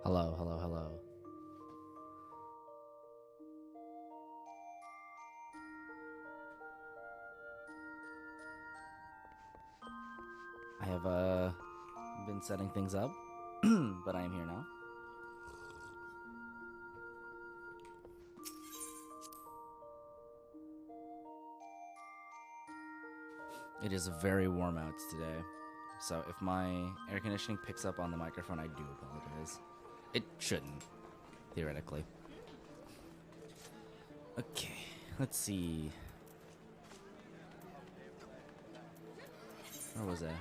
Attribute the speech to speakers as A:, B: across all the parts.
A: Hello, hello, hello. I have been setting things up, but I am here now. It is very warm out today, so if my air conditioning picks up on the microphone, I do apologize. It shouldn't, theoretically. Okay, let's see. Where was I?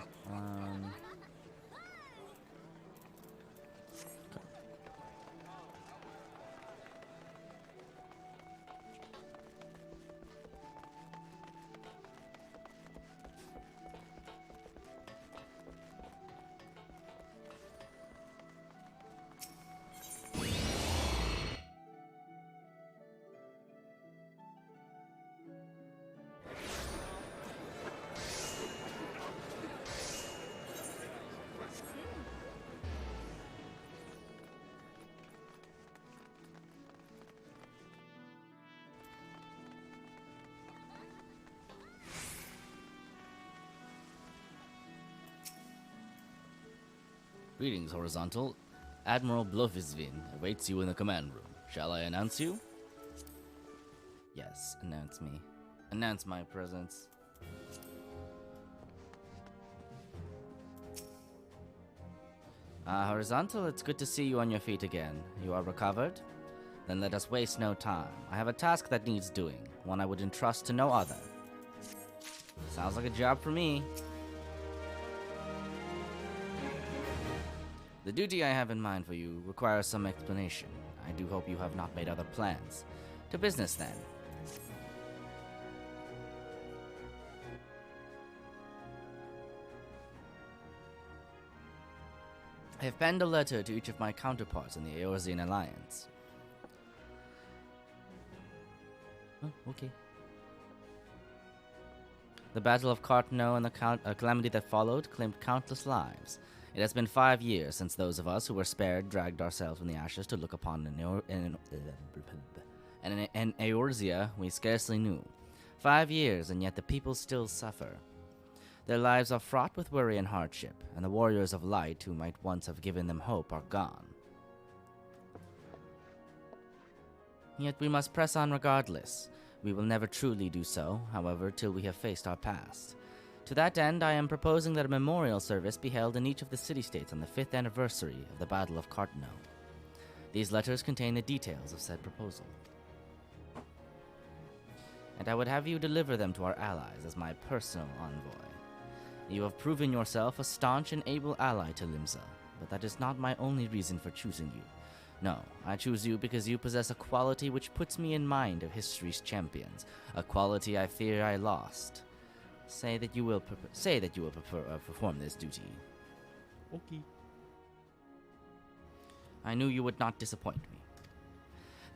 A: Greetings, Horizontal. Admiral Blofisvin awaits you in the command room. Shall I announce you? Yes, announce me. Announce my presence. Horizontal, it's good to see you on your feet again. You are recovered? Then let us waste no time. I have a task that needs doing, one I would entrust to no other. Sounds like a job for me. The duty I have in mind for you requires some explanation. I do hope you have not made other plans. To business, then. I have penned a letter to each of my counterparts in the Eorzean Alliance. Oh, okay. The Battle of Cartno and the calamity that followed claimed countless lives. It has been 5 years since those of us who were spared dragged ourselves from the ashes to look upon an Eorzea we scarcely knew. 5 years, and yet the people still suffer. Their lives are fraught with worry and hardship, and the warriors of light who might once have given them hope are gone. Yet we must press on regardless. We will never truly do so, however, till we have faced our past. To that end, I am proposing that a memorial service be held in each of the city-states on the 5th anniversary of the Battle of Cartno. These letters contain the details of said proposal. And I would have you deliver them to our allies as my personal envoy. You have proven yourself a staunch and able ally to Limsa, but that is not my only reason for choosing you. No, I choose you because you possess a quality which puts me in mind of history's champions, a quality I fear I lost. Say that you will perform this duty. Okay. I knew you would not disappoint me.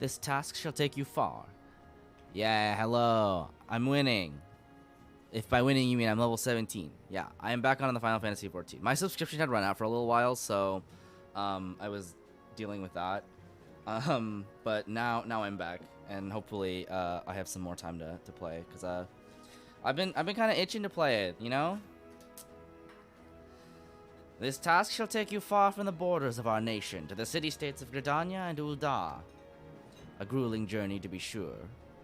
A: This task shall take you far. Yeah, hello. I'm winning. If by winning you mean I'm level 17. Yeah, I am back on the Final Fantasy XIV. My subscription had run out for a little while, so I was dealing with that. But now I'm back. and hopefully I have some more time to play, because I've been kind of itching to play it, you know. This task shall take you far from the borders of our nation to the city-states of Gridania and Ul'dah. A grueling journey, to be sure,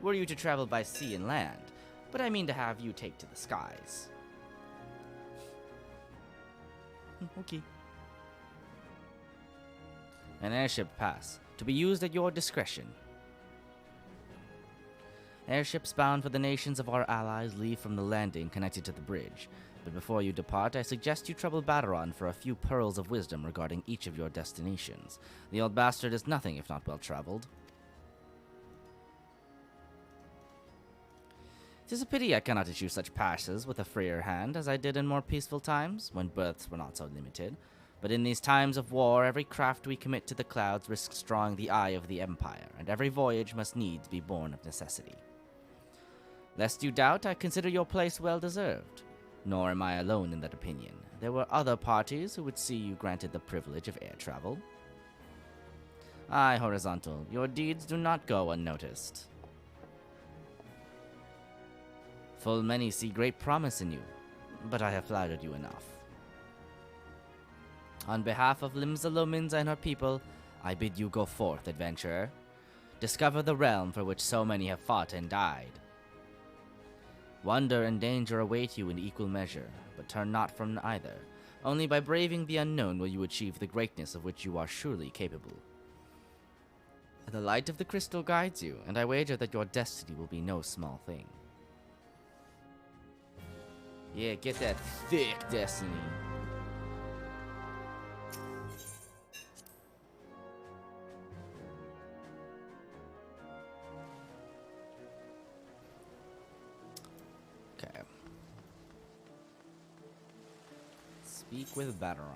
A: were you to travel by sea and land, but I mean to have you take to the skies. Okay. An airship pass, to be used at your discretion. Airships bound for the nations of our allies leave from the landing connected to the bridge, but before you depart, I suggest you trouble Baderon for a few pearls of wisdom regarding each of your destinations. The old bastard is nothing if not well-traveled. Tis a pity I cannot issue such passes with a freer hand as I did in more peaceful times, when berths were not so limited. But in these times of war, every craft we commit to the clouds risks drawing the eye of the Empire, and every voyage must needs be born of necessity. Lest you doubt, I consider your place well-deserved. Nor am I alone in that opinion. There were other parties who would see you granted the privilege of air travel. Aye, Horizontal, your deeds do not go unnoticed. Full many see great promise in you, but I have flattered you enough. On behalf of Limsa Lominsa and her people, I bid you go forth, adventurer. Discover the realm for which so many have fought and died. Wonder and danger await you in equal measure, but turn not from either. Only by braving the unknown will you achieve the greatness of which you are surely capable. The light of the crystal guides you, and I wager that your destiny will be no small thing. Yeah, get that thick destiny. Okay. Speak with Baderon.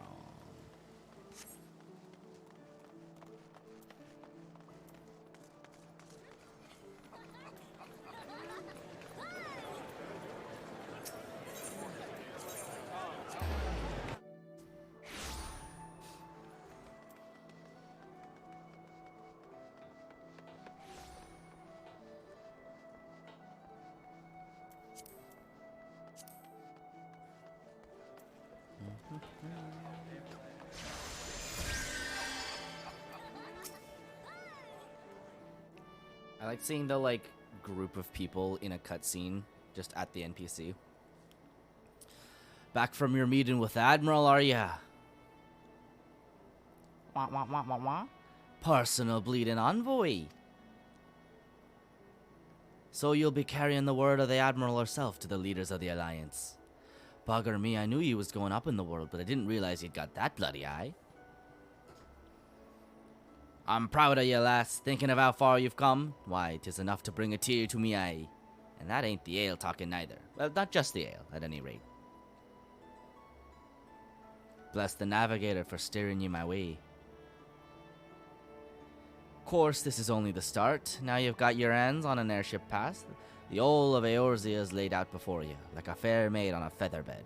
A: I like seeing the, like, group of people in a cutscene just at the NPC. Back from your meeting with the Admiral, are ya? Wah, wah, wah, wah, wah. Personal bleeding envoy. So you'll be carrying the word of the Admiral herself to the leaders of the Alliance. Bugger me, I knew you was going up in the world, but I didn't realize you'd got that bloody eye. I'm proud of you, lass, thinking of how far you've come. Why, 'tis enough to bring a tear to me eye. And that ain't the ale talking neither. Well, not just the ale, at any rate. Bless the Navigator for steering you my way. Course, this is only the start. Now you've got your hands on an airship pass. The whole of Eorzea is laid out before you, like a fair maid on a feather bed.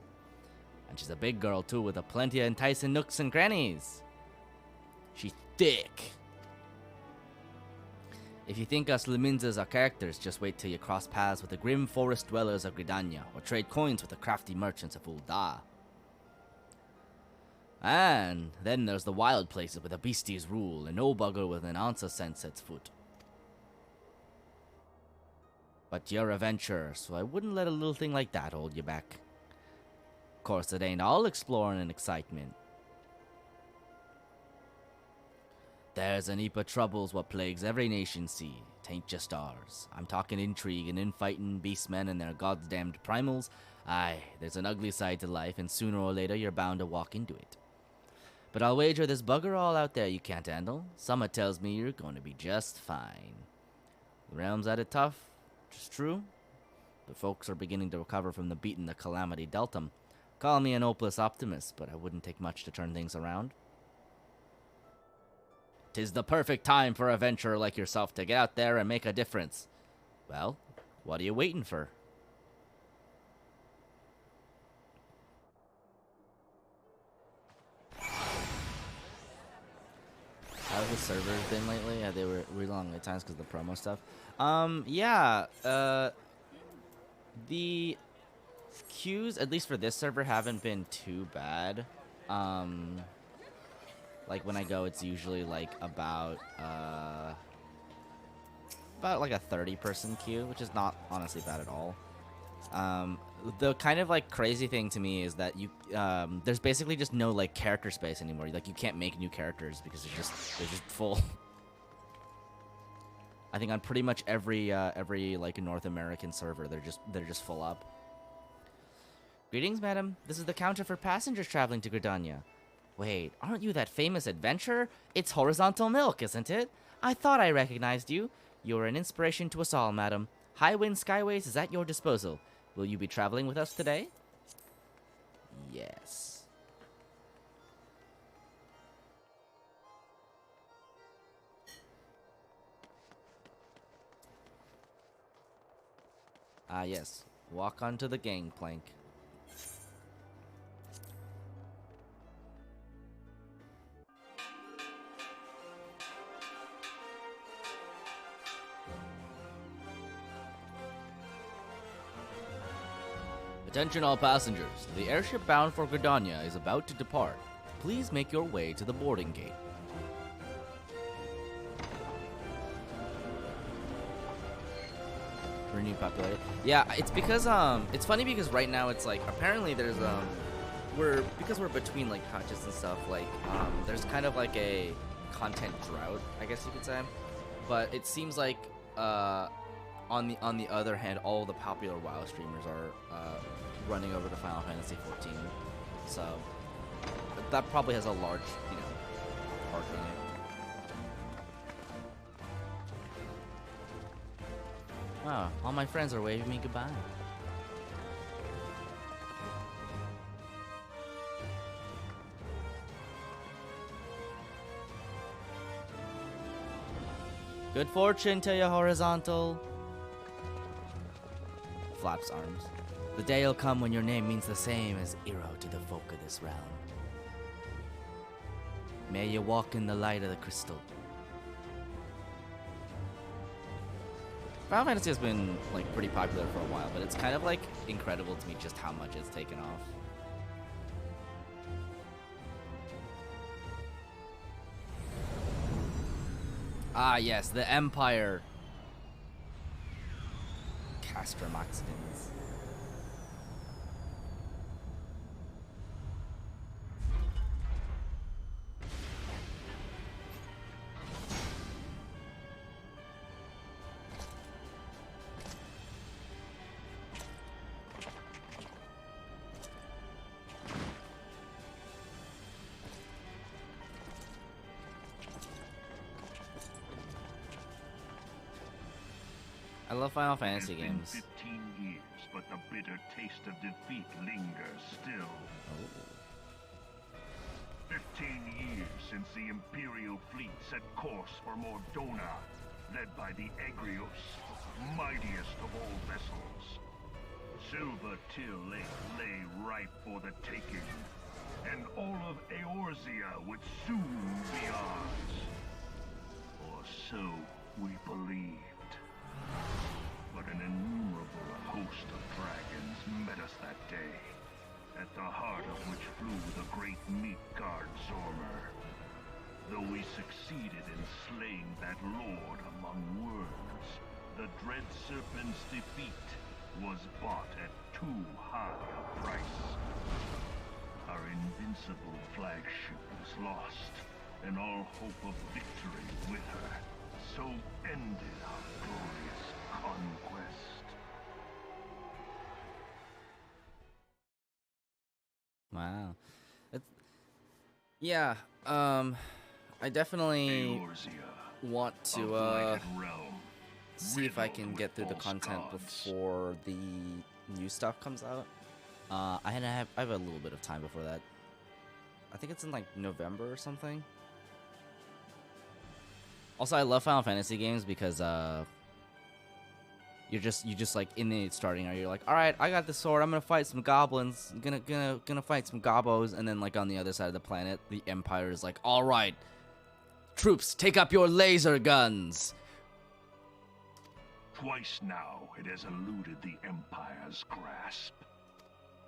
A: And she's a big girl, too, with a plenty of enticing nooks and crannies. She's thick. If you think us Lominsas are characters, just wait till you cross paths with the grim forest dwellers of Gridania, or trade coins with the crafty merchants of Ul'dah. And then there's the wild places where the beasties rule, and no bugger with an ounce of sense sets foot. But you're a venturer, so I wouldn't let a little thing like that hold you back. Of course, it ain't all exploring and excitement. There's an heap of troubles what plagues every nation sea. Tain't just ours. I'm talking intrigue and infighting, beastmen and their goddamned primals. Aye, there's an ugly side to life, and sooner or later you're bound to walk into it. But I'll wager there's bugger all out there you can't handle. Summit tells me you're going to be just fine. The realm's at it tough, which is true. The folks are beginning to recover from the beating the calamity dealt them. Call me an hopeless optimist, but I wouldn't take much to turn things around. 'Tis the perfect time for a venturer like yourself to get out there and make a difference. Well, what are you waiting for? have the servers been lately? Yeah, they were really long at times because of the promo stuff. Yeah. The queues, at least for this server, haven't been too bad. Like when I go, it's usually like about like a 30-person queue, which is not honestly bad at all. The kind of like crazy thing to me is that you there's basically just no like character space anymore. Like you can't make new characters because they're just full. I think on pretty much every like North American server they're just full up. Greetings, madam. This is the counter for passengers traveling to Gridania. Wait, aren't you that famous adventurer? It's Horizontal Milk, isn't it? I thought I recognized you. You're an inspiration to us all, madam. Highwind Skyways is at your disposal. Will you be traveling with us today? Yes. Ah, yes. Walk onto the gangplank. Attention all passengers. The airship bound for Gridania is about to depart. Please make your way to the boarding gate. Renew populated. Yeah, it's because it's funny because right now it's like apparently there's we're between like patches and stuff, like there's kind of like a content drought, I guess you could say. But it seems like on the other hand, all the popular WoW streamers are running over to Final Fantasy XIV, so that probably has a large, part in it. Oh, all my friends are waving me goodbye. Good fortune to you, Horizontal. Flaps arms. The day'll come when your name means the same as Iro to the folk of this realm. May you walk in the light of the crystal. Final Fantasy has been like pretty popular for a while, but it's kind of like incredible to me just how much it's taken off. Ah, yes, the Empire. Castrum accidents. I love Final Fantasy games.
B: 15 years, but the bitter taste of defeat lingers still.
A: Oh.
B: 15 years since the Imperial fleet set course for Mordona, led by the Egrios, mightiest of all vessels. Silver Till Lake lay ripe for the taking, and all of Eorzea would soon be ours. Or so we believed. But an innumerable host of dragons met us that day, at the heart of which flew the great meat guard Zormer. Though we succeeded in slaying that lord among worms, the dread serpent's defeat was bought at too high a price. Our invincible flagship was lost, and all hope of victory with her. So ended our glorious conquest.
A: Wow. Yeah, I definitely want to see if I can get through the content before the new stuff comes out. I have a little bit of time before that. I think it's in like November or something. Also, I love Final Fantasy games because you just like in the starting area, you're like, all right, I got the sword. I'm gonna fight some goblins. I'm gonna fight some gobos, and then like on the other side of the planet, the Empire is like, all right, Troops, take up your laser guns!
B: Twice now it has eluded the Empire's grasp.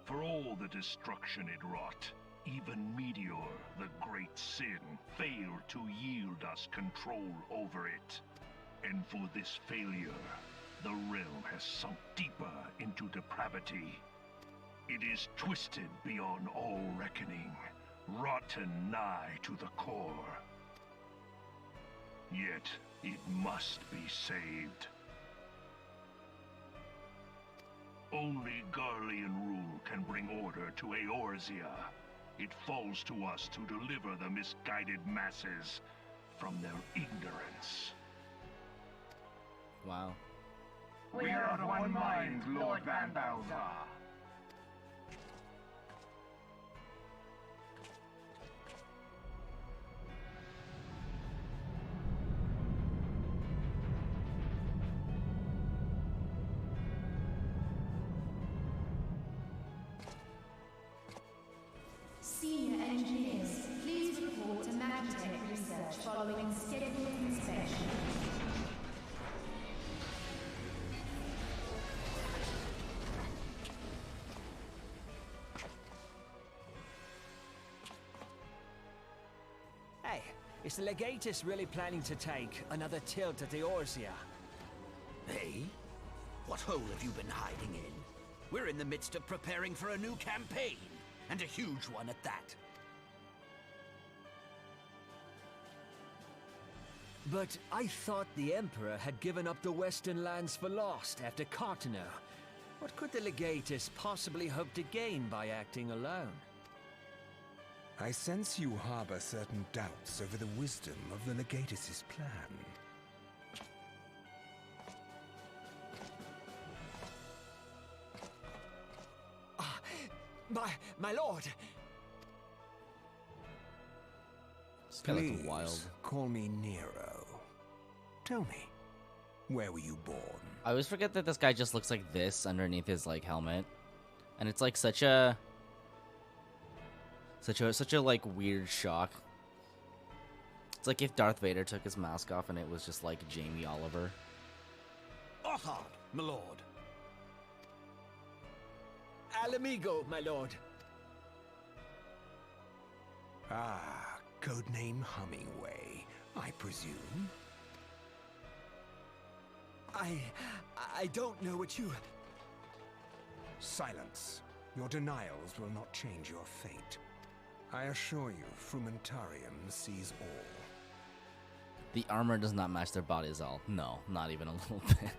B: For all the destruction it wrought, even Meteor, the great sin, failed to yield us control over it. And for this failure, the realm has sunk deeper into depravity. It is twisted beyond all reckoning, rotten nigh to the core. Yet, it must be saved. Only Garlean rule can bring order to Eorzea. It falls to us to deliver the misguided masses from their ignorance.
A: Wow.
C: We are of one mind, Lord Van Balthar.
D: Senior engineers, please report to Magitech research following scheduled inspection.
E: Hey, is the Legatus really planning to take another tilt at Eorzea?
F: Hey? What hole have you been hiding in? We're in the midst of preparing for a new campaign, and a huge one at that.
E: But I thought the Emperor had given up the Western lands for lost after Cartano. What could the Legatus possibly hope to gain by acting alone?
G: I sense you harbor certain doubts over the wisdom of the Legatus' plan.
E: My lord!
A: Skeleton
G: Please,
A: wild.
G: call me Nero. Tell me, where were you born?
A: I always forget that this guy just looks like this underneath his like helmet, and it's like such a like weird shock. It's like if Darth Vader took his mask off and it was just like Jamie Oliver.
F: Othard, my lord.
E: Alamigo, my lord.
G: Ah, codename Hummingway, I presume.
E: I don't know what you...
G: Silence. Your denials will not change your fate. I assure you, Frumentarium sees all.
A: The armor does not match their bodies at all. No, not even a little bit.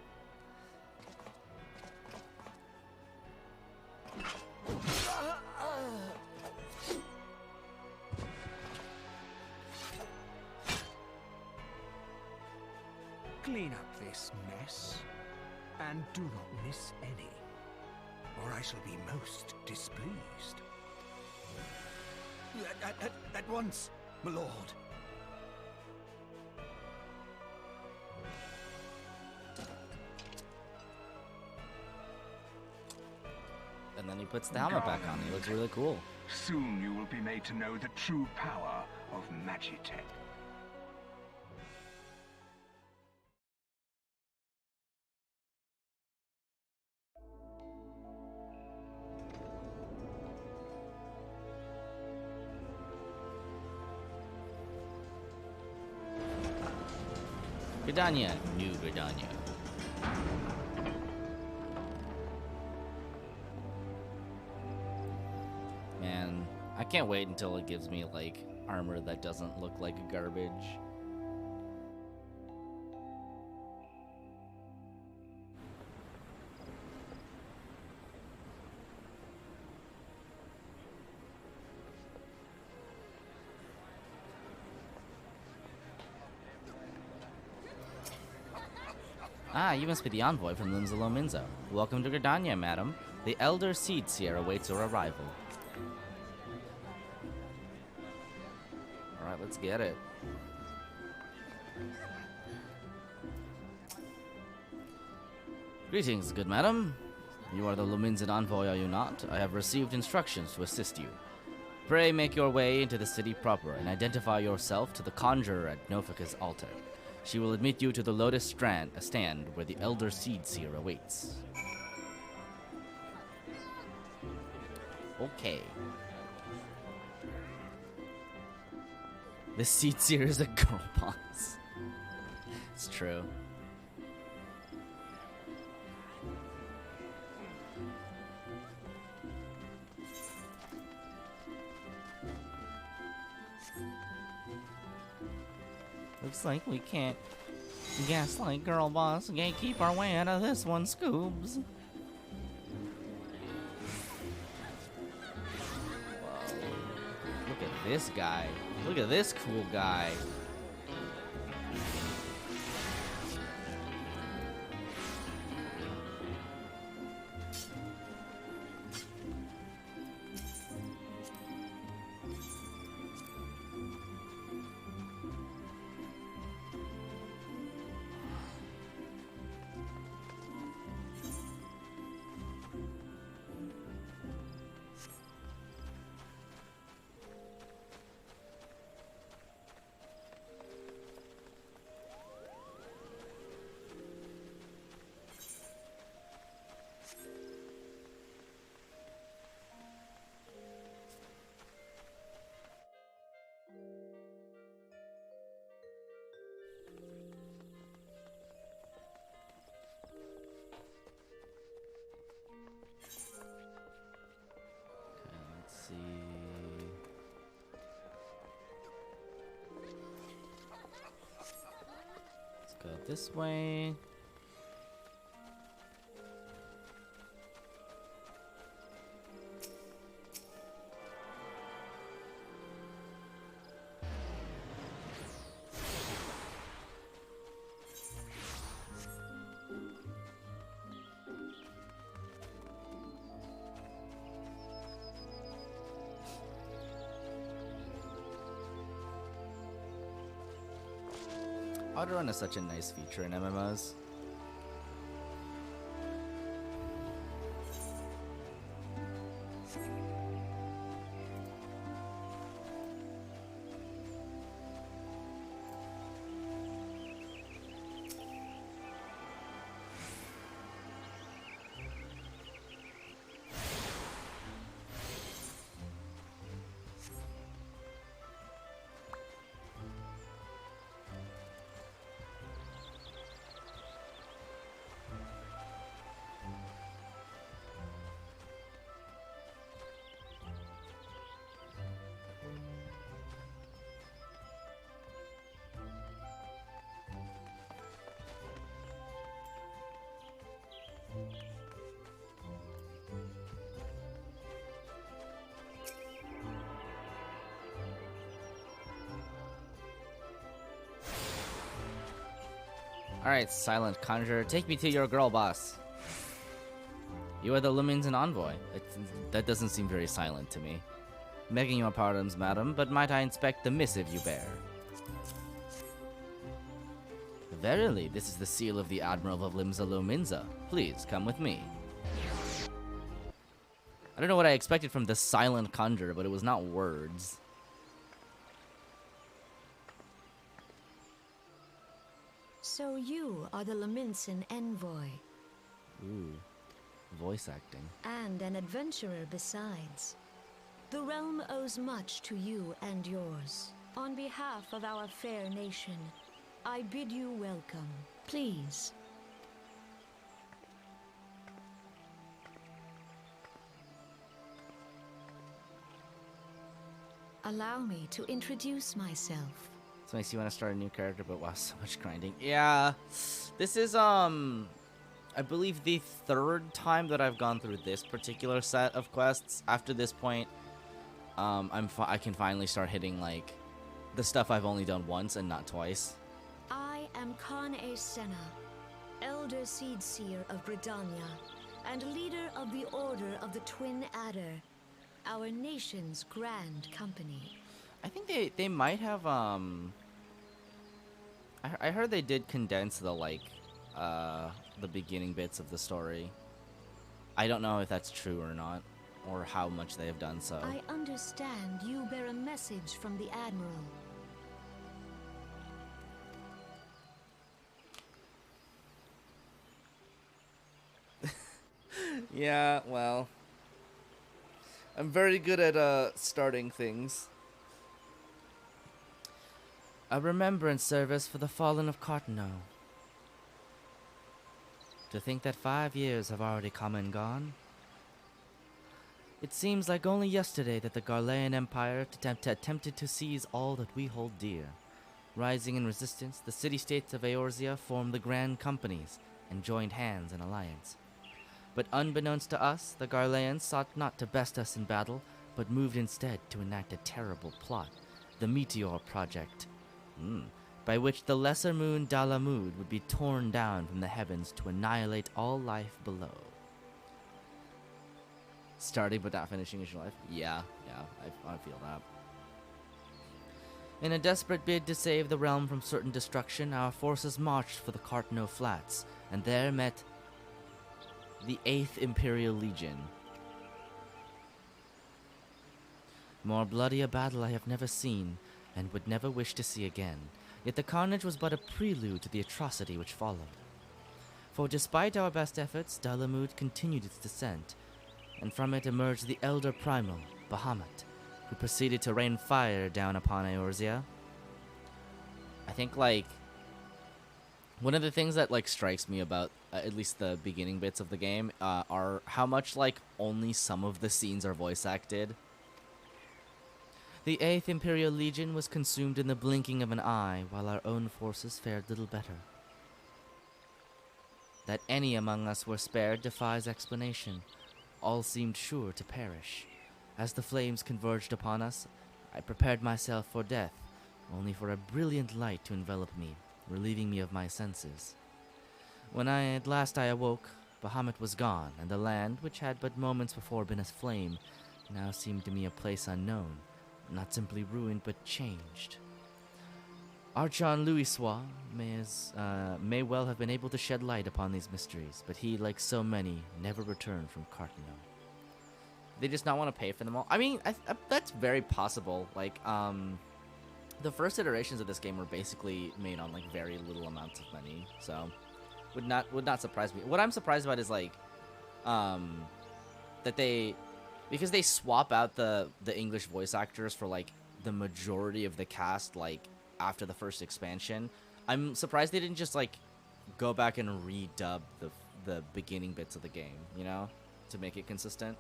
G: Clean up this mess, and do not miss any, or I shall be most displeased.
F: At once, my lord.
A: And then he puts the helmet back on. He looks really cool.
C: Soon you will be made to know the true power of Magitech.
A: Gridania, New Gridania. Man, I can't wait until it gives me like armor that doesn't look like garbage. Ah, you must be the envoy from Limsa Lominsa. Welcome to Gridania, madam. The Elder Seed Seer awaits your arrival. Alright, let's get it. Greetings, good madam. You are the Lominsan envoy, are you not? I have received instructions to assist you. Pray make your way into the city proper and identify yourself to the conjurer at Nofika's altar. She will admit you to the Lotus stand where the Elder Seed Seer awaits. Okay. The Seed Seer is a girl boss. It's true. Looks like we can't gaslight girl boss and can't keep our way out of this one, Scoobs. Whoa. Look at this guy. Look at this cool guy. Go this way. Autorun is such a nice feature in MMOs. Alright, Silent Conjurer, take me to your girl boss. You are the Lumin's envoy. That doesn't seem very silent to me. Begging your pardons, madam, but might I inspect the missive you bear? Verily, this is the seal of the Admiral of Limsa Lominsa. Please, come with me. I don't know what I expected from the Silent Conjurer, but it was not words.
H: So you are the Lominsan envoy.
A: Ooh, voice acting.
H: And an adventurer besides. The realm owes much to you and yours. On behalf of our fair nation, I bid you welcome. Please. Allow me to introduce myself.
A: This makes you want to start a new character, but wow, so much grinding. Yeah, this is, I believe the third time that I've gone through this particular set of quests. After this point, I can finally start hitting, like, the stuff I've only done once and not twice.
H: I am Khan A. Senna, Elder Seed Seer of Britannia, and leader of the Order of the Twin Adder, our nation's grand company.
A: I think they might have, I heard they did condense the, like, the beginning bits of the story. I don't know if that's true or not. or how much they have done so.
H: I understand you bear a message from the Admiral.
A: Yeah, well, I'm very good at starting things. A remembrance service for the fallen of Cartano. To think that 5 years have already come and gone. It seems like only yesterday that the Garlean Empire attempted to seize all that we hold dear. Rising in resistance, the city-states of Eorzea formed the Grand Companies and joined hands in alliance. But unbeknownst to us, the Garleans sought not to best us in battle, but moved instead to enact a terrible plot, the Meteor Project, by which the lesser moon Dalamud would be torn down from the heavens to annihilate all life below. Starting but not finishing is your life? Yeah, I feel that. In a desperate bid to save the realm from certain destruction, our forces marched for the Cartano Flats, and there met the 8th Imperial Legion. More bloody a battle I have never seen, and would never wish to see again. Yet the carnage was but a prelude to the atrocity which followed. For despite our best efforts, Dalamud continued its descent, and from it emerged the Elder Primal, Bahamut, who proceeded to rain fire down upon Eorzea. I think, one of the things that, strikes me about at least the beginning bits of the game are how much, only some of the scenes are voice acted. The 8th Imperial Legion was consumed in the blinking of an eye, while our own forces fared little better. That any among us were spared defies explanation. All seemed sure to perish. As the flames converged upon us, I prepared myself for death, only for a brilliant light to envelop me, relieving me of my senses. When at last I awoke, Bahamut was gone, and the land, which had but moments before been aflame, now seemed to me a place unknown, not simply ruined, but changed. Archon Louisoix may well have been able to shed light upon these mysteries, but he, like so many, never returned from Cartano. They just not want to pay for them all? I mean, that's very possible. The first iterations of this game were basically made on, very little amounts of money, so would not surprise me. What I'm surprised about is, that because they swap out the English voice actors for, the majority of the cast, after the first expansion. I'm surprised they didn't just go back and redub the beginning bits of the game, to make it consistent.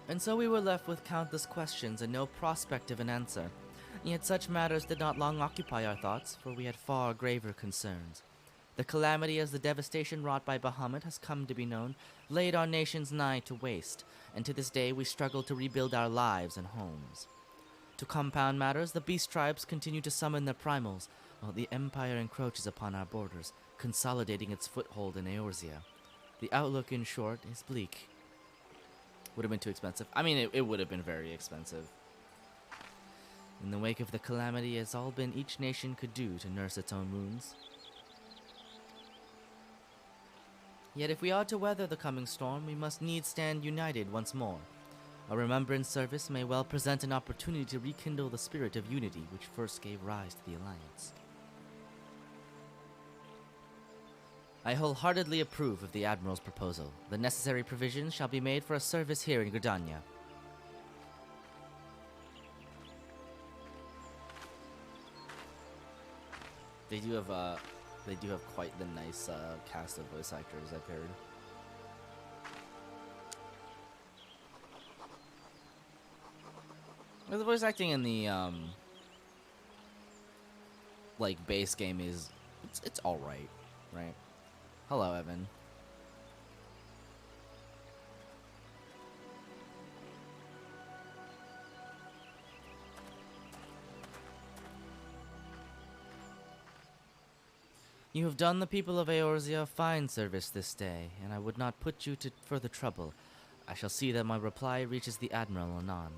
A: And so we were left with countless questions and no prospect of an answer. Yet such matters did not long occupy our thoughts, for we had far graver concerns. The calamity, as the devastation wrought by Bahamut has come to be known, laid our nations nigh to waste, and to this day we struggle to rebuild our lives and homes. To compound matters, the beast tribes continue to summon their primals, while the Empire encroaches upon our borders, consolidating its foothold in Eorzea. The outlook, in short, is bleak. Would have been too expensive. I mean, it would have been very expensive. In the wake of the calamity, has all been each nation could do to nurse its own wounds. Yet if we are to weather the coming storm, we must needs stand united once more. A remembrance service may well present an opportunity to rekindle the spirit of unity which first gave rise to the Alliance. I wholeheartedly approve of the Admiral's proposal. The necessary provisions shall be made for a service here in Gridania. They do have quite the nice cast of voice actors, I've heard. Well, the voice acting in the base game is it's all right? Hello, Evan. You have done the people of Eorzea a fine service this day, and I would not put you to further trouble. I shall see that my reply reaches the Admiral anon.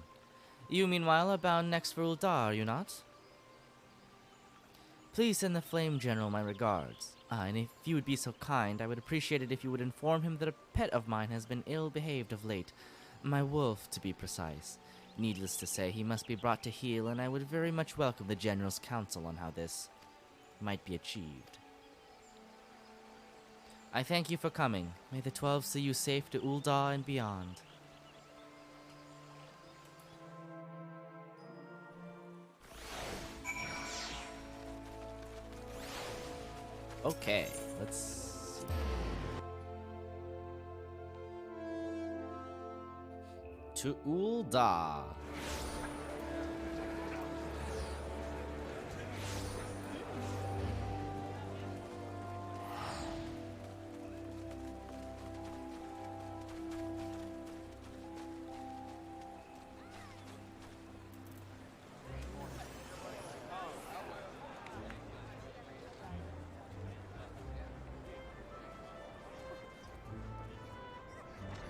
A: You, meanwhile, are bound next for Uldar, are you not? Please send the Flame General my regards. And if you would be so kind, I would appreciate it if you would inform him that a pet of mine has been ill-behaved of late. My wolf, to be precise. Needless to say, he must be brought to heel, and I would very much welcome the General's counsel on how this might be achieved. I thank you for coming. May the 12 see you safe to Ul'dah and beyond. Okay, let's see. To Ul'dah.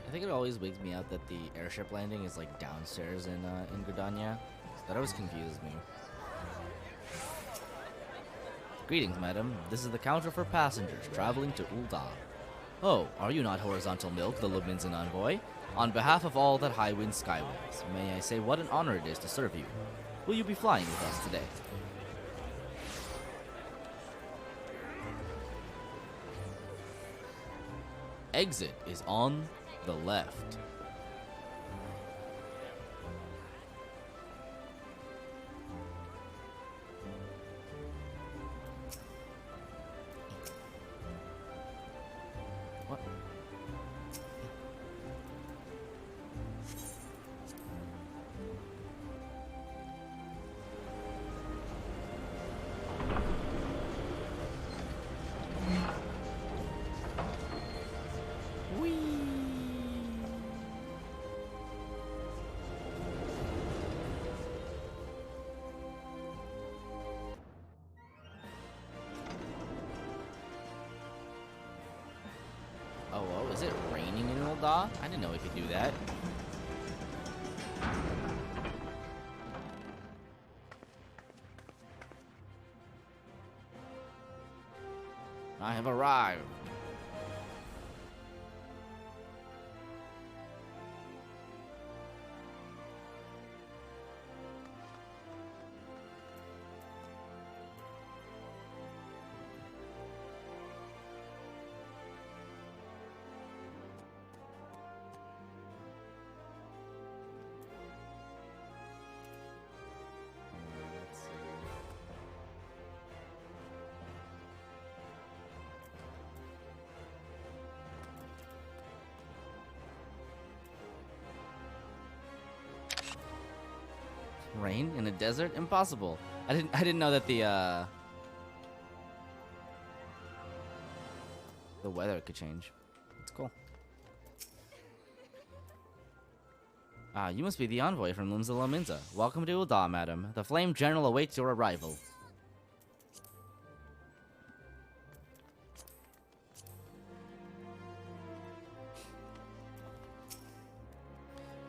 A: I think it always wigs me out that the airship landing is like downstairs in Gridania. That always confuses me. Greetings, madam. This is the counter for passengers traveling to Ul'dah. Oh, are you not Horizontal Milk, the Luminzen envoy? On behalf of all that Highwind Skywinds, may I say what an honor it is to serve you. Will you be flying with us today? Exit is on the left. What? Oh, is it raining in Ul'dah? I didn't know we could do that. I have arrived. Rain in a desert? Impossible. I didn't know that the weather could change. It's cool. Ah, you must be the envoy from Luminza. Welcome to Ul'dah, madam. The Flame General awaits your arrival.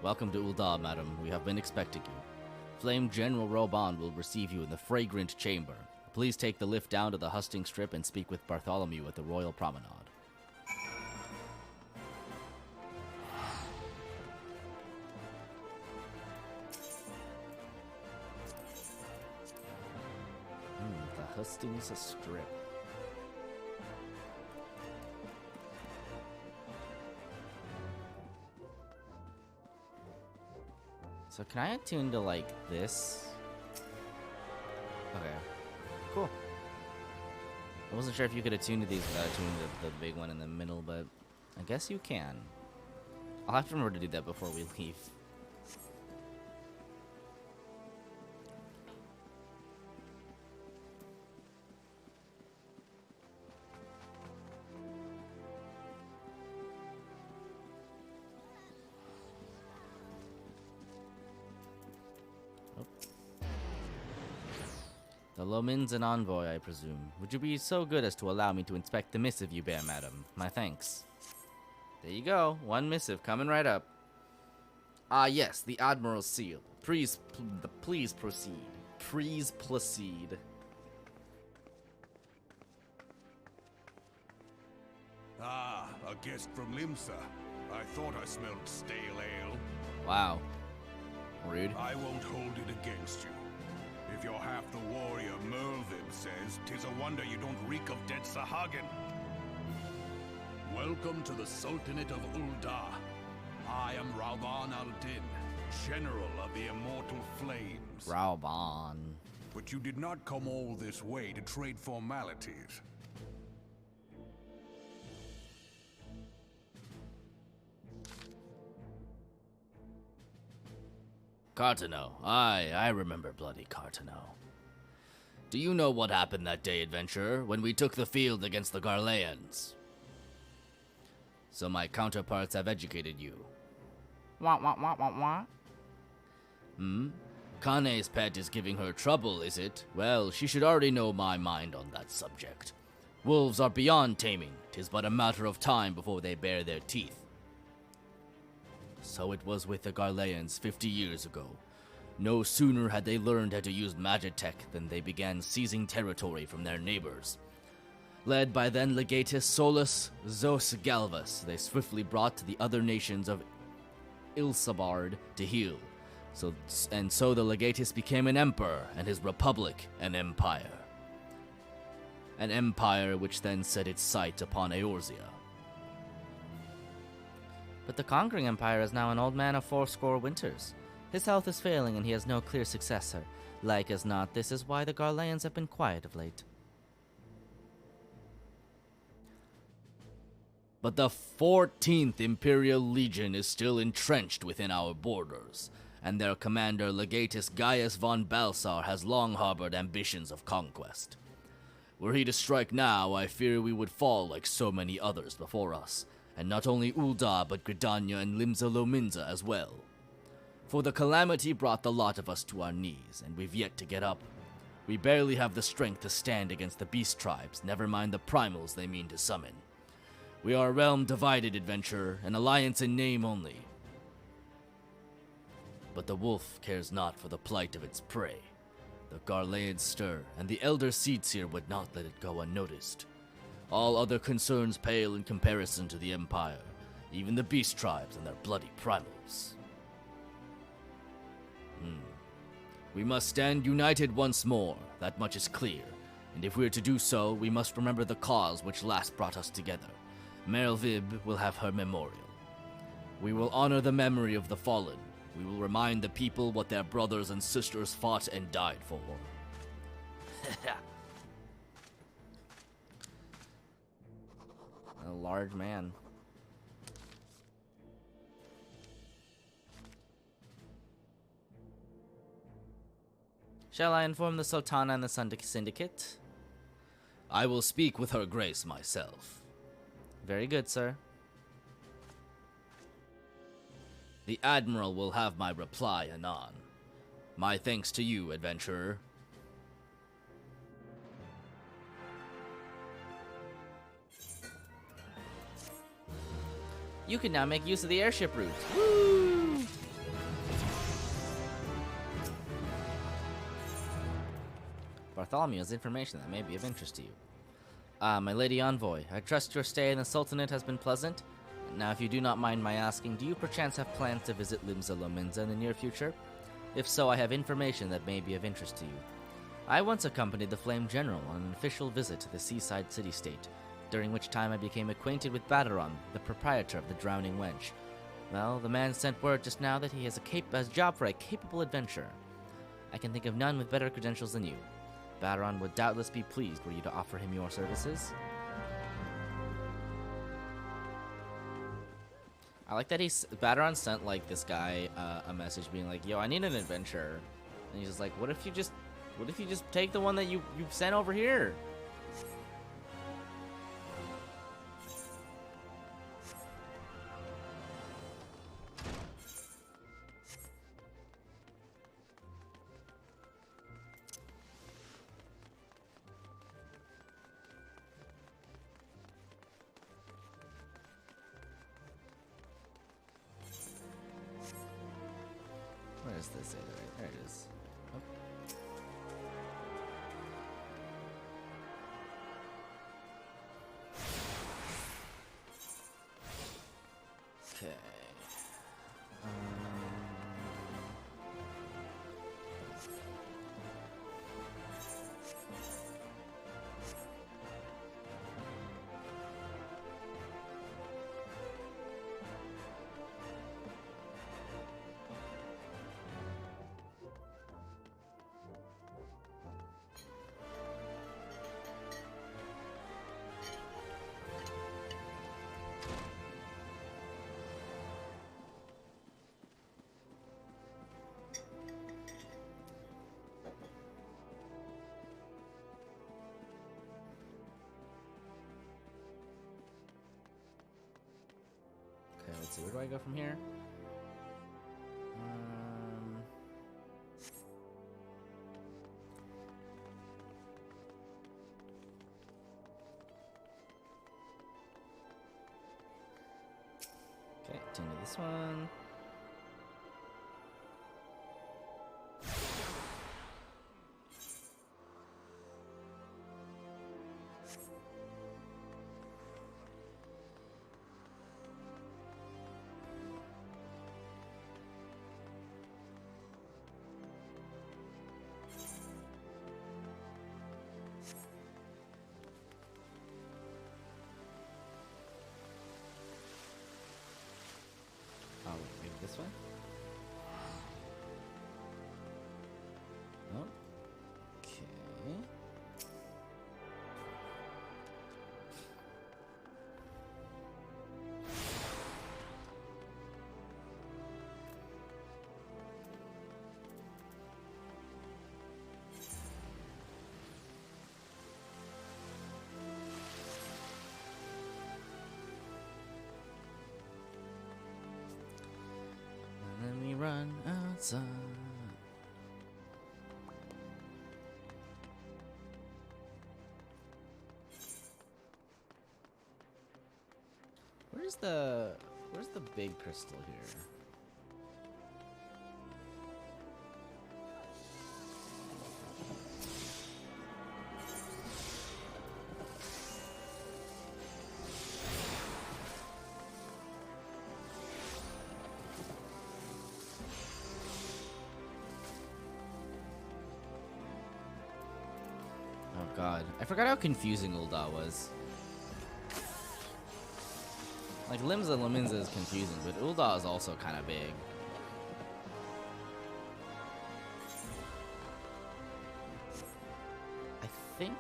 A: Welcome to Ul'dah, madam. We have been expecting you. Flame General Roban will receive you in the Fragrant Chamber. Please take the lift down to the Husting Strip and speak with Bartholomew at the Royal Promenade. The Husting's Strip. So can I attune to, like, this? Okay. Cool. I wasn't sure if you could attune to these without attuning to the big one in the middle, but I guess you can. I'll have to remember to do that before we leave. The Luminzen envoy, I presume. Would you be so good as to allow me to inspect the missive you bear, madam? My thanks. There you go. One missive coming right up. Ah, yes, the Admiral's seal. Please proceed. Please proceed.
I: A guest from Limsa. I thought I smelled stale ale.
A: Wow. Rude.
I: I won't hold it against you. If you're half the warrior Merlvib says, 'tis a wonder you don't reek of dead Sahagin. Welcome to the Sultanate of Ul'dah. I am Rauban al-Din, General of the Immortal Flames.
A: Rauban.
I: But you did not come all this way to trade formalities.
A: Cartano. I remember bloody Cartano. Do you know what happened that day, adventurer, when we took the field against the Garleans? So my counterparts have educated you. What? Kane's pet is giving her trouble, is it? Well, she should already know my mind on that subject. Wolves are beyond taming. 'Tis but a matter of time before they bare their teeth. So it was with the Garleans 50 years ago. No sooner had they learned how to use Magitech than they began seizing territory from their neighbors. Led by then Legatus Solus Zos Galvus, they swiftly brought the other nations of Ilsabard to heel. So the Legatus became an emperor, and his republic an empire. An empire which then set its sight upon Eorzea. But the conquering empire is now an old man of 80 winters. His health is failing and he has no clear successor. Like as not, this is why the Garleans have been quiet of late. But the 14th Imperial Legion is still entrenched within our borders, and their commander Legatus Gaius von Balsar has long harbored ambitions of conquest. Were he to strike now, I fear we would fall like so many others before us, and not only Ul'dah but Gridania and Limsa Lominsa as well. For the calamity brought the lot of us to our knees, and we've yet to get up. We barely have the strength to stand against the beast tribes, never mind the primals they mean to summon. We are a realm divided, adventurer, an alliance in name only. But the wolf cares not for the plight of its prey. The Garleans stir, and the elder Seedseer would not let it go unnoticed. All other concerns pale in comparison to the Empire, even the beast tribes and their bloody primals. We must stand united once more, that much is clear, and if we are to do so, we must remember the cause which last brought us together. Merlvib will have her memorial. We will honor the memory of the fallen. We will remind the people what their brothers and sisters fought and died for. A large man. Shall I inform the Sultana and the Syndicate? I will speak with her grace myself. Very good, sir. The Admiral will have my reply anon. My thanks to you, adventurer. You can now make use of the airship route. Woo! Bartholomew has information that may be of interest to you. My Lady Envoy, I trust your stay in the Sultanate has been pleasant. Now, if you do not mind my asking, do you perchance have plans to visit Limsa Lominsa in the near future? If so, I have information that may be of interest to you. I once accompanied the Flame General on an official visit to the seaside city-state, during which time I became acquainted with Badaron, the proprietor of the Drowning Wench. Well, the man sent word just now that he has a job for a capable adventurer. I can think of none with better credentials than you. Badaron would doubtless be pleased were you to offer him your services. I like that Badaron sent like this guy a message being like, "Yo, I need an adventurer," and he's just like, "What if you just take the one that you sent over here?" Where is this? There it is. Oh. Okay. Okay, let's see. Where do I go from here? Okay, tune to this one. Oh, maybe this one? Oh. Okay. And then we run outside. Where's the big crystal here? Oh god, I forgot how confusing Ul'dah was. Like, Limsa Lominsa is confusing, but Ul'dah is also kind of big. I think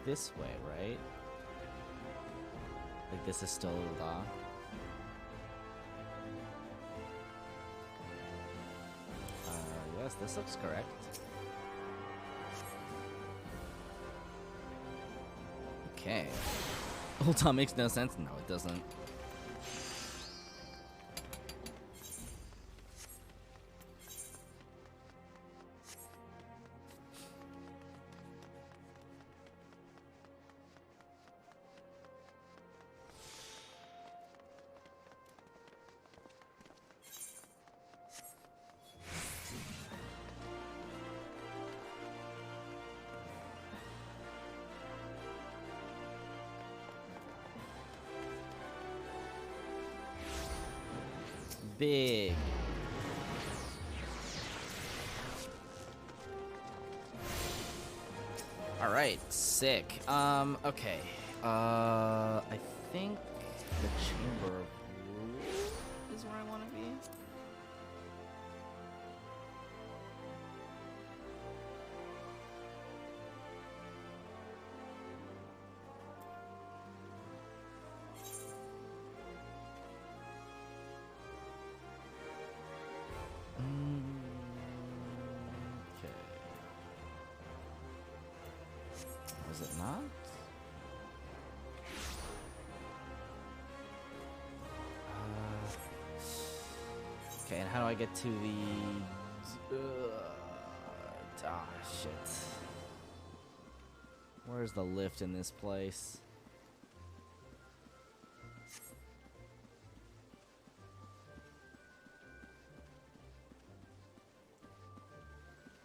A: this way, right? Like, this is still Ul'dah. Yes, this looks correct. Okay. Ul'dah makes no sense. No, it doesn't. Big. All right, sick. Okay. I think the Chamber of Rules is where I want to be. Okay. Was it not? Okay, and how do I get to the... shit. Where's the lift in this place?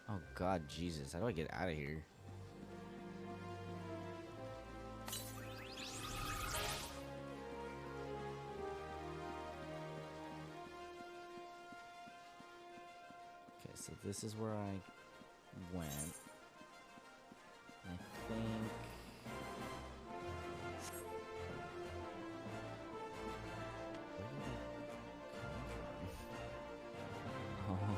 A: Oh god, Jesus, how do I get out of here? so this is where I went. I think. Where did it come from?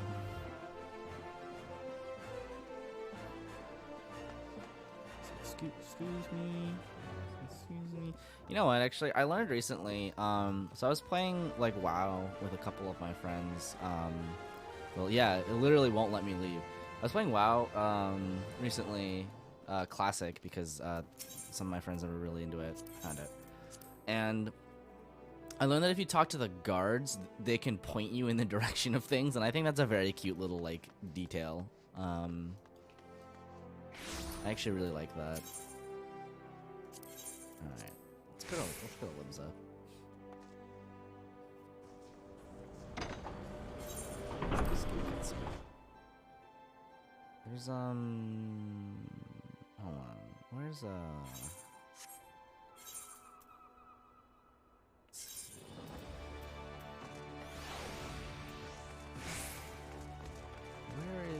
A: Excuse me. You know what? Actually, I learned recently. So I was playing like WoW with a couple of my friends. Well, yeah, it literally won't let me leave. I was playing WoW recently, Classic, because some of my friends that were really into it found it, and I learned that if you talk to the guards, they can point you in the direction of things, and I think that's a very cute little like detail. I actually really like that. Alright. Let's go to Limsa. There's hold on. Where's where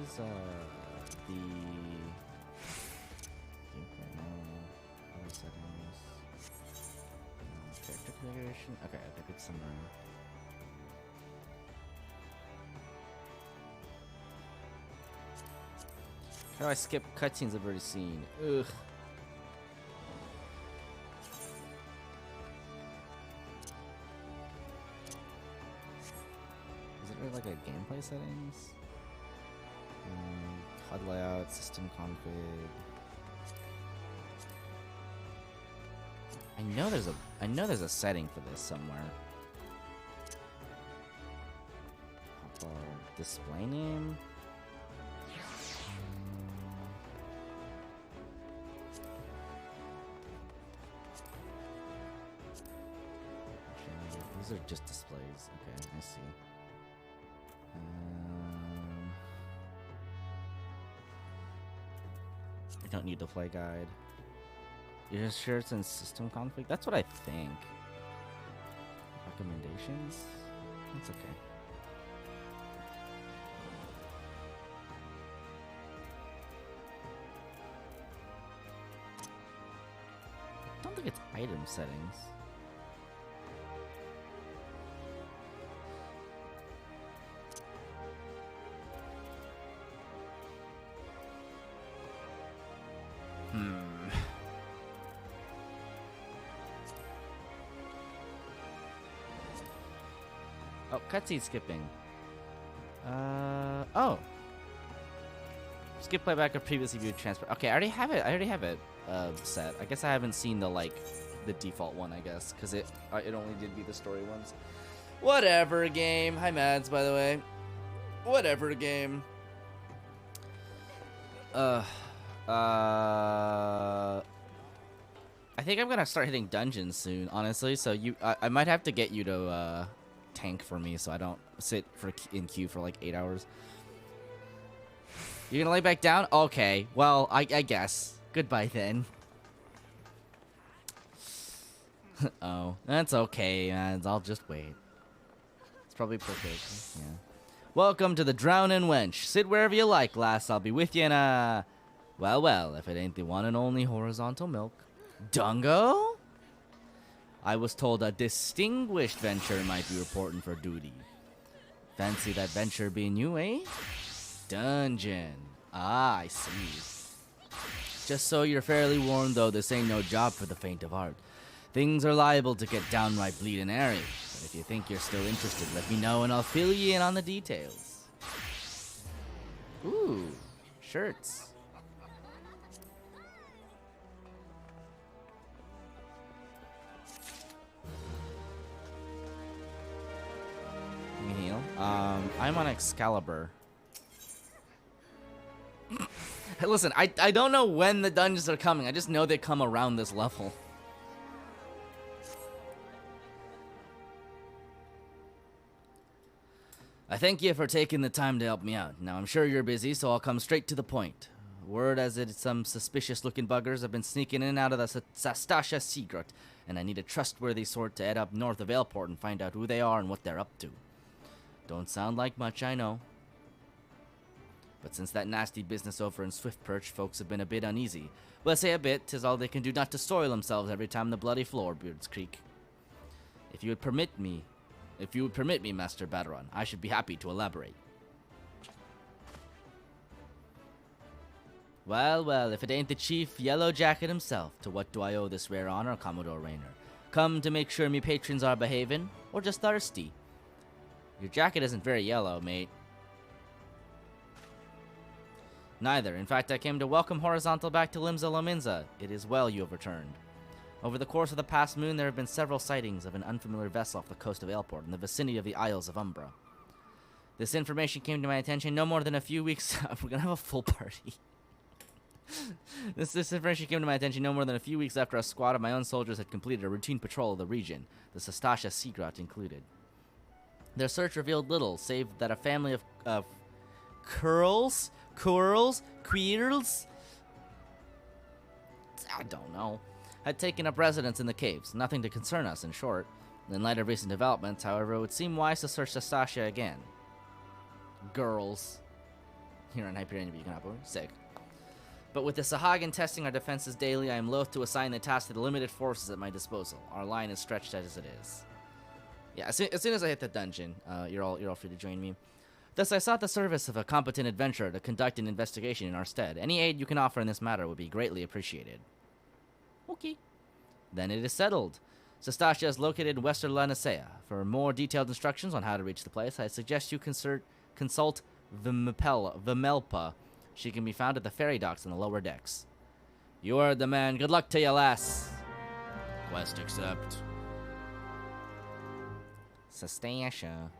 A: is the other settings? Character configuration? Okay, I think it's somewhere. How do I skip cutscenes I've already seen? Ugh. Is it really like a gameplay settings? HUD layout, system config. I know there's a setting for this somewhere. Display name. These are just displays. Okay, I see. I don't need the play guide. You're sure it's in system config? That's what I think. Recommendations? That's okay. I don't think it's item settings. Oh, cutscene skipping. Oh. Skip playback of previously viewed transfer. Okay, I already have it set. I guess I haven't seen the default one, I guess, because it only did be the story ones. Whatever, game. Hi, Mads, by the way. Whatever, game. I think I'm gonna start hitting dungeons soon, honestly. So I might have to get you to tank for me, so I don't sit in queue for like 8 hours. You're gonna lay back down? Okay. Well, I guess. Goodbye then. Oh, that's okay, man. I'll just wait. It's probably perfect. Yeah. Welcome to the Drownin' Wench. Sit wherever you like, lass. I'll be with you in a... Well, if it ain't the one and only horizontal milk. Dungo? I was told a distinguished venture might be reporting for duty. Fancy that venture being you, eh? Dungeon. Ah, I see. Just so you're fairly warned, though, this ain't no job for the faint of heart. Things are liable to get downright bleeding airy. But if you think you're still interested, let me know and I'll fill you in on the details. Ooh, shirts. You can heal. I'm on Excalibur. Listen, I don't know when the dungeons are coming. I just know they come around this level. I thank you for taking the time to help me out. Now, I'm sure you're busy, so I'll come straight to the point. Word as it some suspicious-looking buggers have been sneaking in and out of the Sastasha secret, and I need a trustworthy sort to head up north of Ailport and find out who they are and what they're up to. Don't sound like much, I know. But since that nasty business over in Swiftperch, folks have been a bit uneasy. Well, I say a bit, 'tis all they can do not to soil themselves every time the bloody floorboards creak. If you would permit me, Master Baderon, I should be happy to elaborate. Well, well, if it ain't the chief Yellow Jacket himself, to what do I owe this rare honor, Commodore Raynor? Come to make sure me patrons are behaving, or just thirsty? Your jacket isn't very yellow, mate. Neither. In fact, I came to welcome Horizontal back to Limsa Lominsa. It is well you have returned. Over the course of the past moon, there have been several sightings of an unfamiliar vessel off the coast of Aelport in the vicinity of the Isles of Umbra. This information came to my attention no more than a few weeks... We're gonna have a full party. This information came to my attention no more than a few weeks after a squad of my own soldiers had completed a routine patrol of the region, the Sastasha Seagrot included. Their search revealed little, save that a family of queers? I don't know. Had taken up residence in the caves. Nothing to concern us, in short. In light of recent developments, however, it would seem wise to search Sastasha again. Girls. Here on Hyperion Beacon, sick. But with the Sahagin testing our defenses daily, I am loath to assign the task to the limited forces at my disposal. Our line is stretched as it is. Yeah, as soon as I hit the dungeon, you're all free to join me. Thus, I sought the service of a competent adventurer to conduct an investigation in our stead. Any aid you can offer in this matter would be greatly appreciated. Okay. Then it is settled. Sastasha is located in western Lanacea. For more detailed instructions on how to reach the place, I suggest you consult Vimelpa. She can be found at the ferry docks on the lower decks. You are the man. Good luck to you, lass. Quest accept. Sastasha.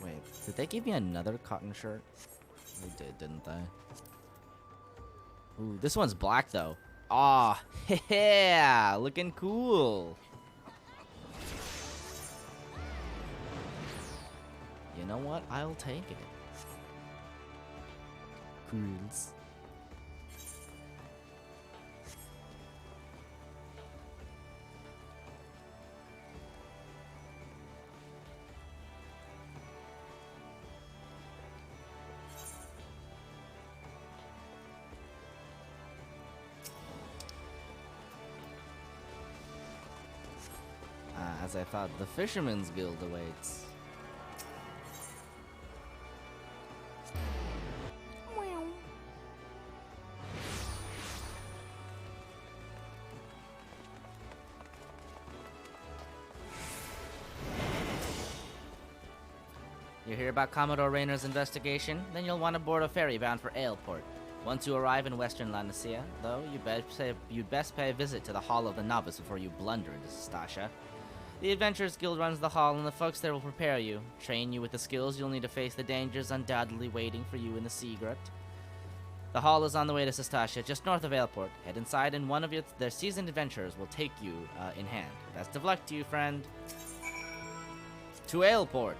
A: Wait, did they give me another cotton shirt? They did, didn't they? Ooh, this one's black though. Aw, yeah, looking cool. You know what? I'll take it. Cools. As I thought, the Fisherman's Guild awaits. You hear about Commodore Raynor's investigation? Then you'll want to board a ferry bound for Aelport. Once you arrive in western Lanacea, though, you'd best pay a visit to the Hall of the Novice before you blunder into Sastasha. The Adventurers Guild runs the hall, and the folks there will prepare you, train you with the skills you'll need to face the dangers undoubtedly waiting for you in the Seagrot. The hall is on the way to Sastasha, just north of Aelport. Head inside, and one of their seasoned adventurers will take you in hand. Best of luck to you, friend. To Aelport.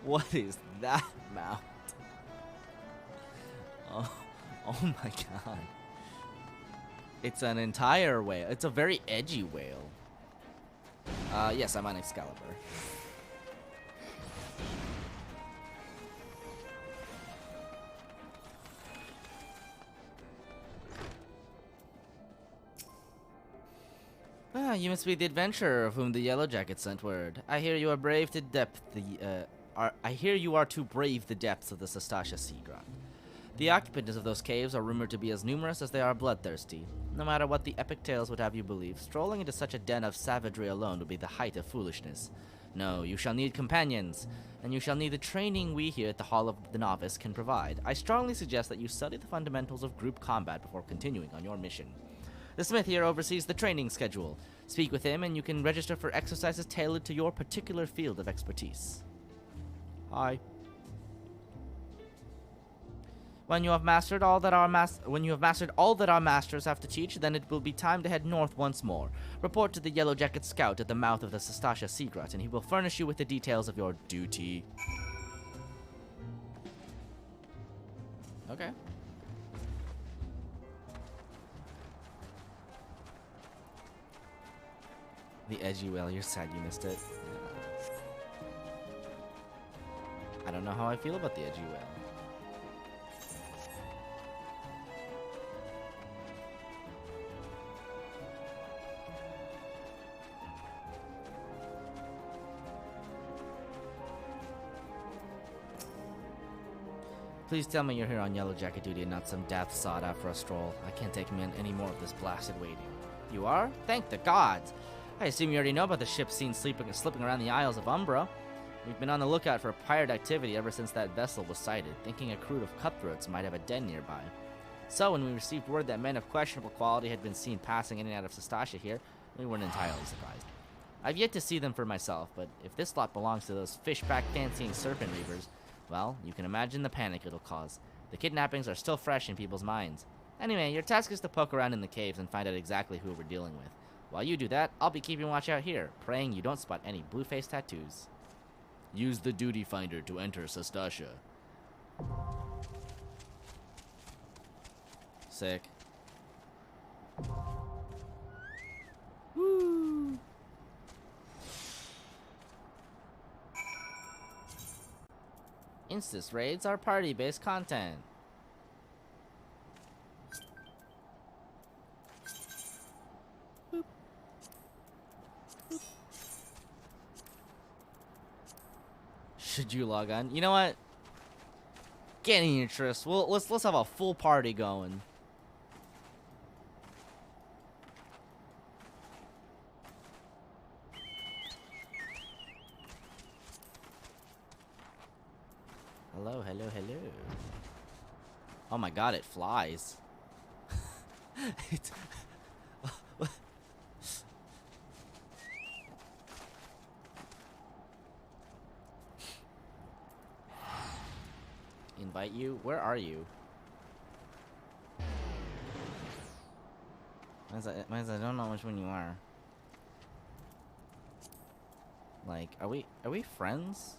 A: What is that mount? Oh my god. It's an entire whale. It's a very edgy whale. Yes, I'm on Excalibur. Ah, you must be the adventurer of whom the Yellow Jacket sent word. I hear you are brave to depth I hear you are too brave the depths of the Sastasha Seagrot. The occupants of those caves are rumored to be as numerous as they are bloodthirsty. No matter what the epic tales would have you believe, strolling into such a den of savagery alone would be the height of foolishness. No, you shall need companions, and you shall need the training we here at the Hall of the Novice can provide. I strongly suggest that you study the fundamentals of group combat before continuing on your mission. The smith here oversees the training schedule. Speak with him, and you can register for exercises tailored to your particular field of expertise. Hi. When you have mastered all that our masters have to teach, then it will be time to head north once more. Report to the Yellow Jacket Scout at the mouth of the Sastasha Sea Grot, and he will furnish you with the details of your duty. Okay. The edgy whale, you're sad you missed it. Yeah. I don't know how I feel about the edgy whale. Please tell me you're here on Yellow Jacket duty and not some daft sod out for a stroll. I can't take any more of this blasted waiting. You are? Thank the gods! I assume you already know about the ship seen slipping around the Isles of Umbra. We've been on the lookout for pirate activity ever since that vessel was sighted, thinking a crew of cutthroats might have a den nearby. So when we received word that men of questionable quality had been seen passing in and out of Sastasha here, we weren't entirely surprised. I've yet to see them for myself, but if this lot belongs to those fishback-fancying serpent reavers, well, you can imagine the panic it'll cause. The kidnappings are still fresh in people's minds. Anyway, your task is to poke around in the caves and find out exactly who we're dealing with. While you do that, I'll be keeping watch out here, praying you don't spot any blue-face tattoos. Use the duty finder to enter Sastasha. Sick. Woo! Instas raids are party-based content. Boop. Boop. Should you log on? You know what? Get any interest. Well, let's have a full party going. Hello, hello, hello. Oh my god, it flies. Invite you? Where are you? I don't know which one you are. Like, are we friends?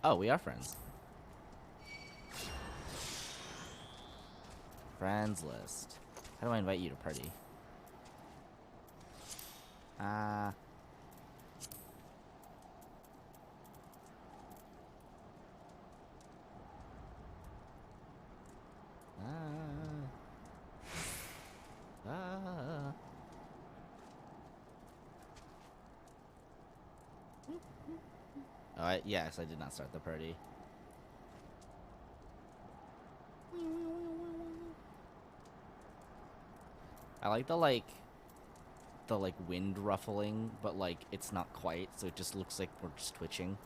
A: Oh, we are friends. Friends list. How do I invite you to party? Oh, yes, I did not start the party. I like the wind ruffling, but like it's not quite, so it just looks like we're just twitching.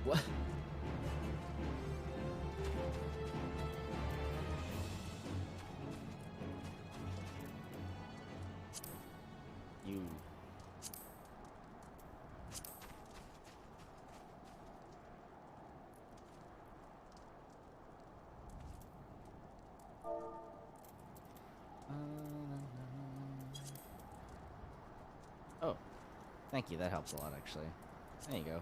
A: What? You. Oh, thank you. That helps a lot, actually. There you go.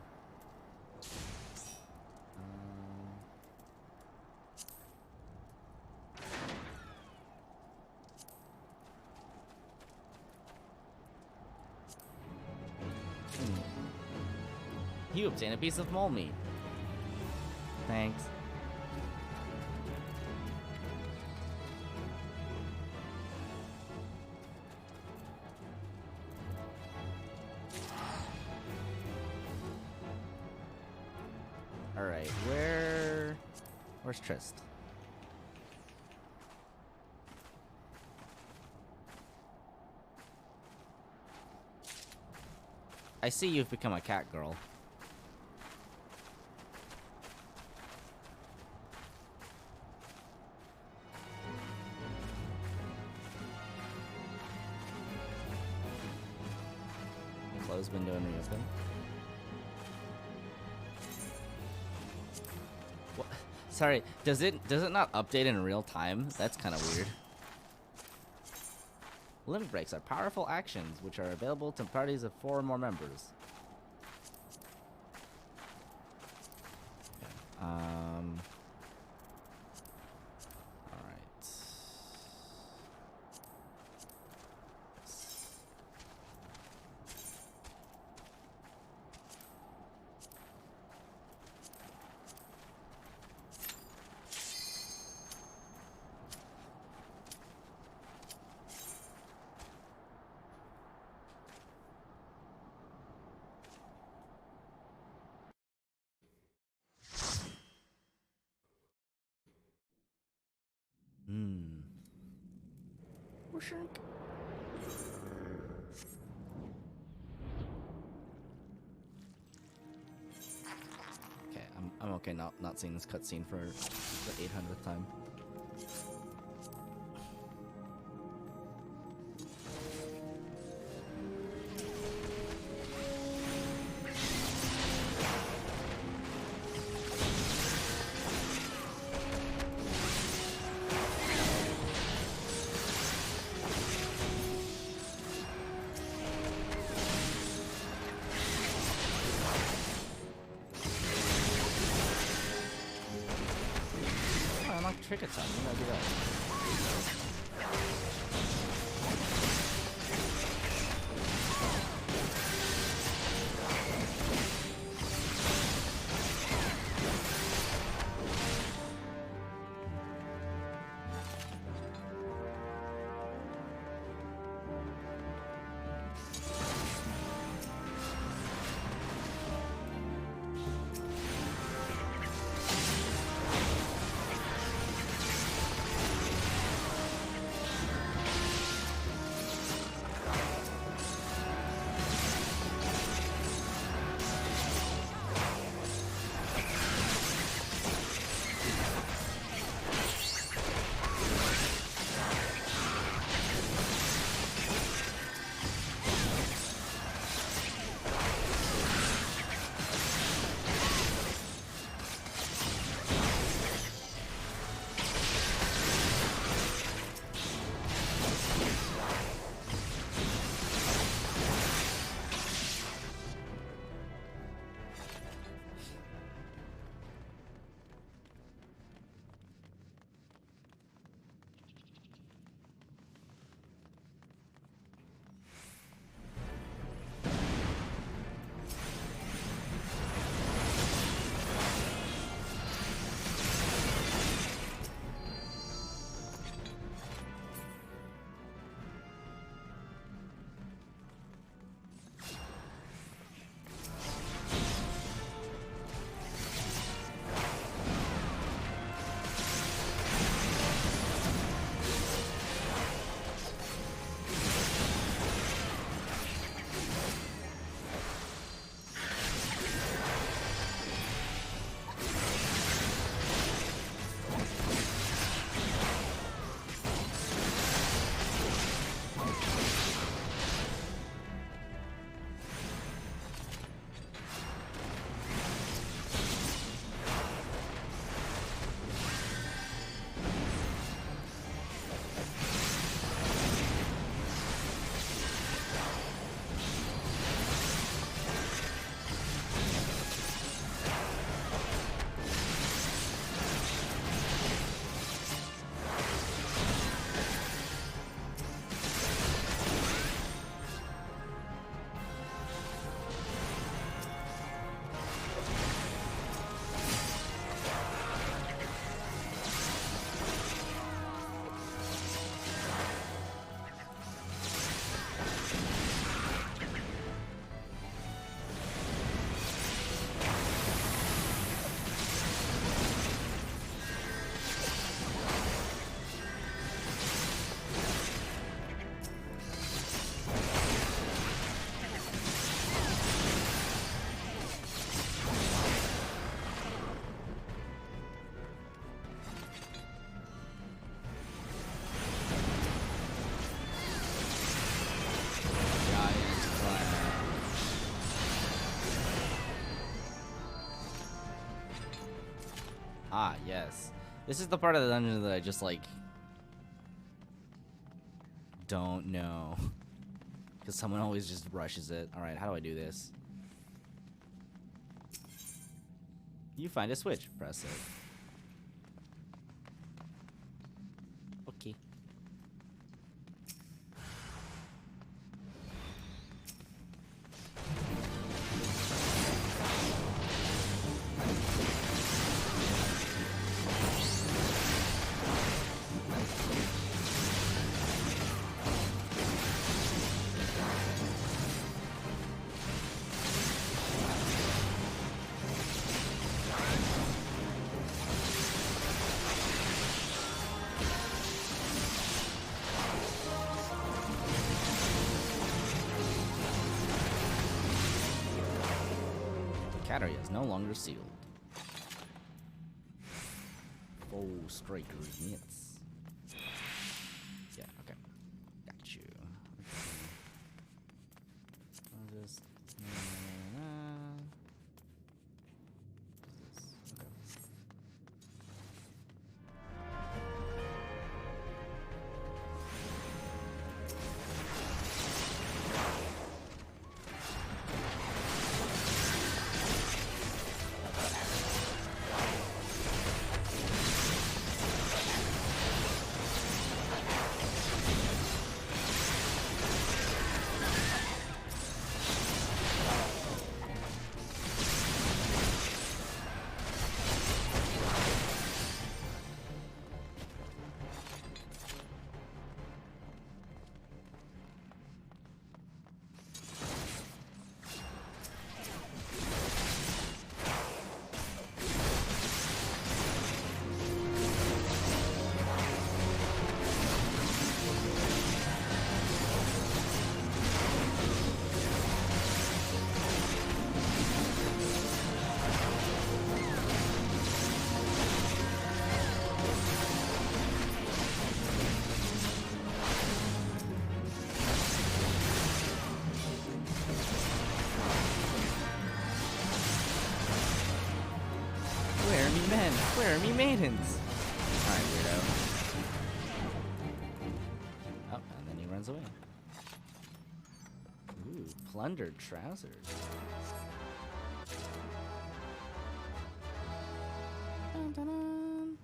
A: You obtain a piece of mole meat. Thanks. Alright, where's Trist? I see you've become a cat girl. Close window and reopen. What? Sorry, does it not update in real time? That's kind of weird. Limit breaks are powerful actions which are available to parties of 4 or more members. Okay. All right. Okay, I'm okay not seeing this cutscene for the 800th time. Trick attack. I'm gonna do that. Ah, yes. This is the part of the dungeon that I just, like, don't know. Because someone always just rushes it. Alright, how do I do this? You find a switch. Press it. Okay. Cat area is no longer sealed. Four straight units. Yeah, okay. Got you. I'll just... Okay. Where are me maidens? Alright, weirdo. Oh, and then he runs away. Ooh, plundered trousers. Dun, dun, dun.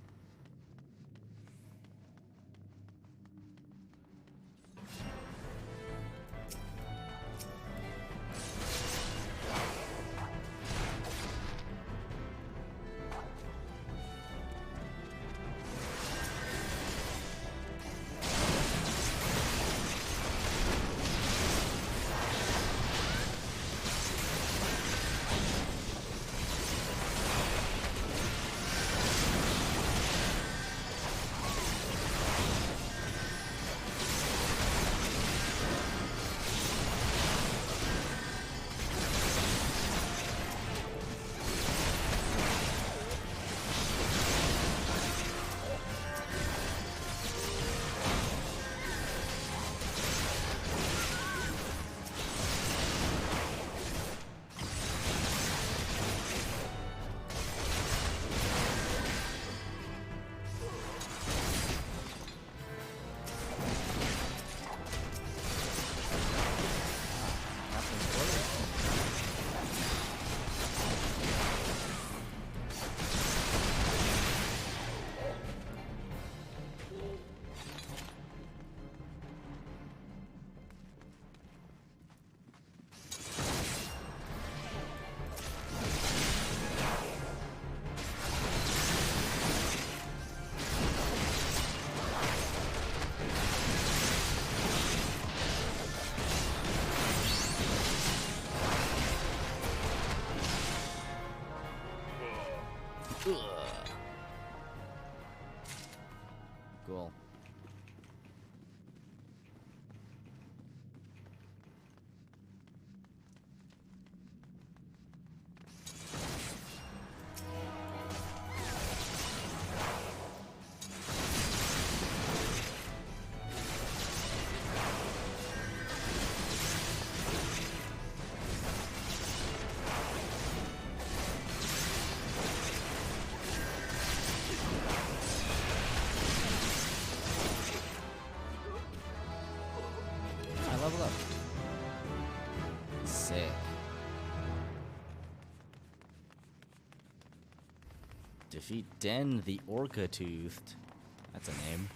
A: Sick. Defeat Den the Orca-Toothed. That's a name.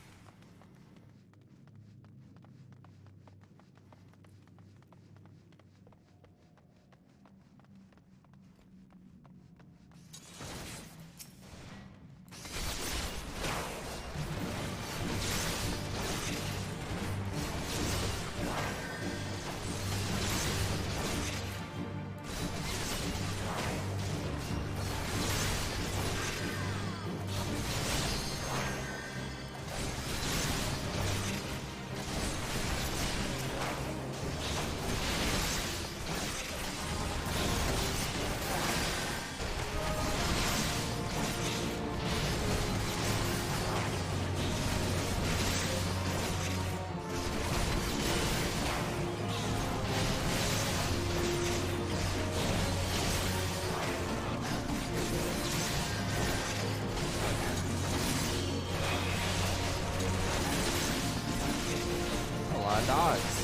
A: Dogs.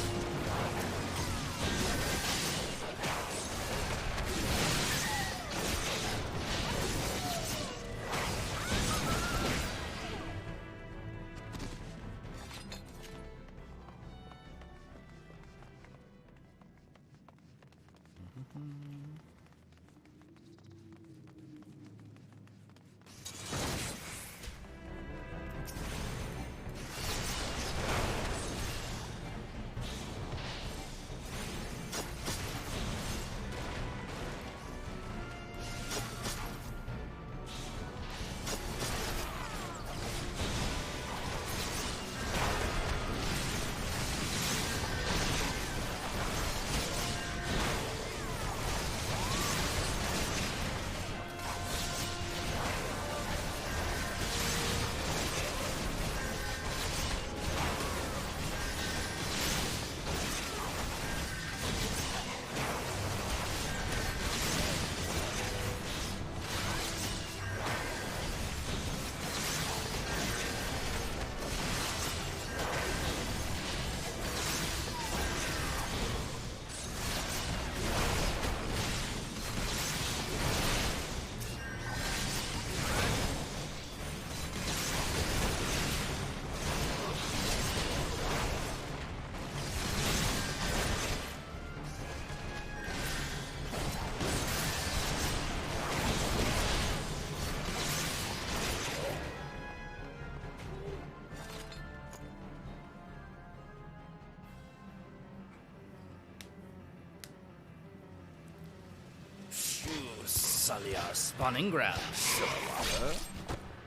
A: Sully our spawning ground, Silverwater.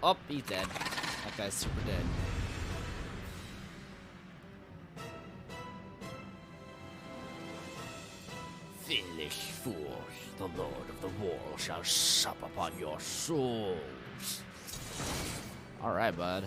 A: Oh, he's dead. That guy's super dead. Finnish fools, the Lord of the Wall shall sup upon your souls. Alright, bud.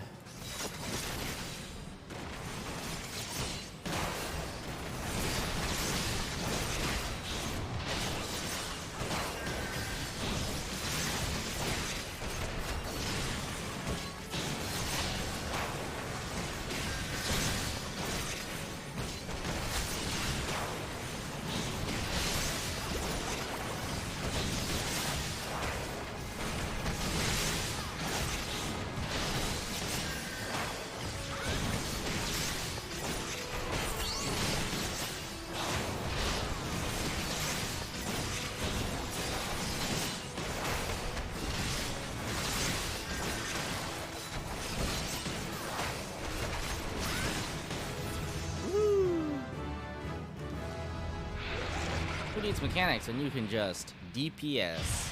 A: Who needs mechanics when you can just DPS?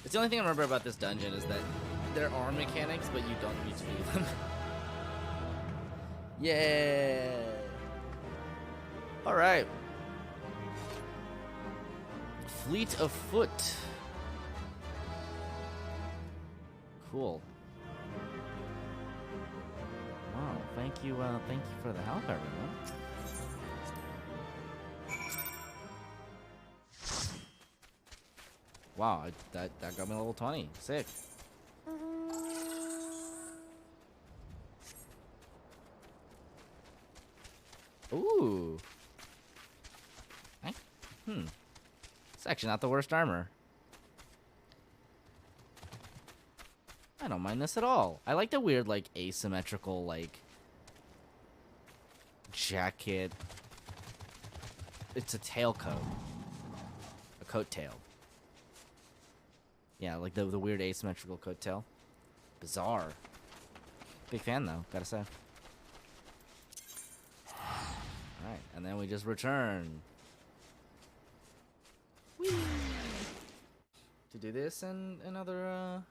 A: It's the only thing I remember about this dungeon is that there are mechanics, but you don't need to do them. Yeah. All right. Fleet of foot. Cool. Wow. Thank you for the help, everyone. Wow, that got me level 20. Sick. Ooh. It's actually not the worst armor. I don't mind this at all. I like the weird, like, asymmetrical, like, jacket. It's a tailcoat. A coat tail. Yeah, like the weird asymmetrical coat tail. Bizarre. Big fan, though, gotta say. Alright, and then we just return. Whee! To do this and other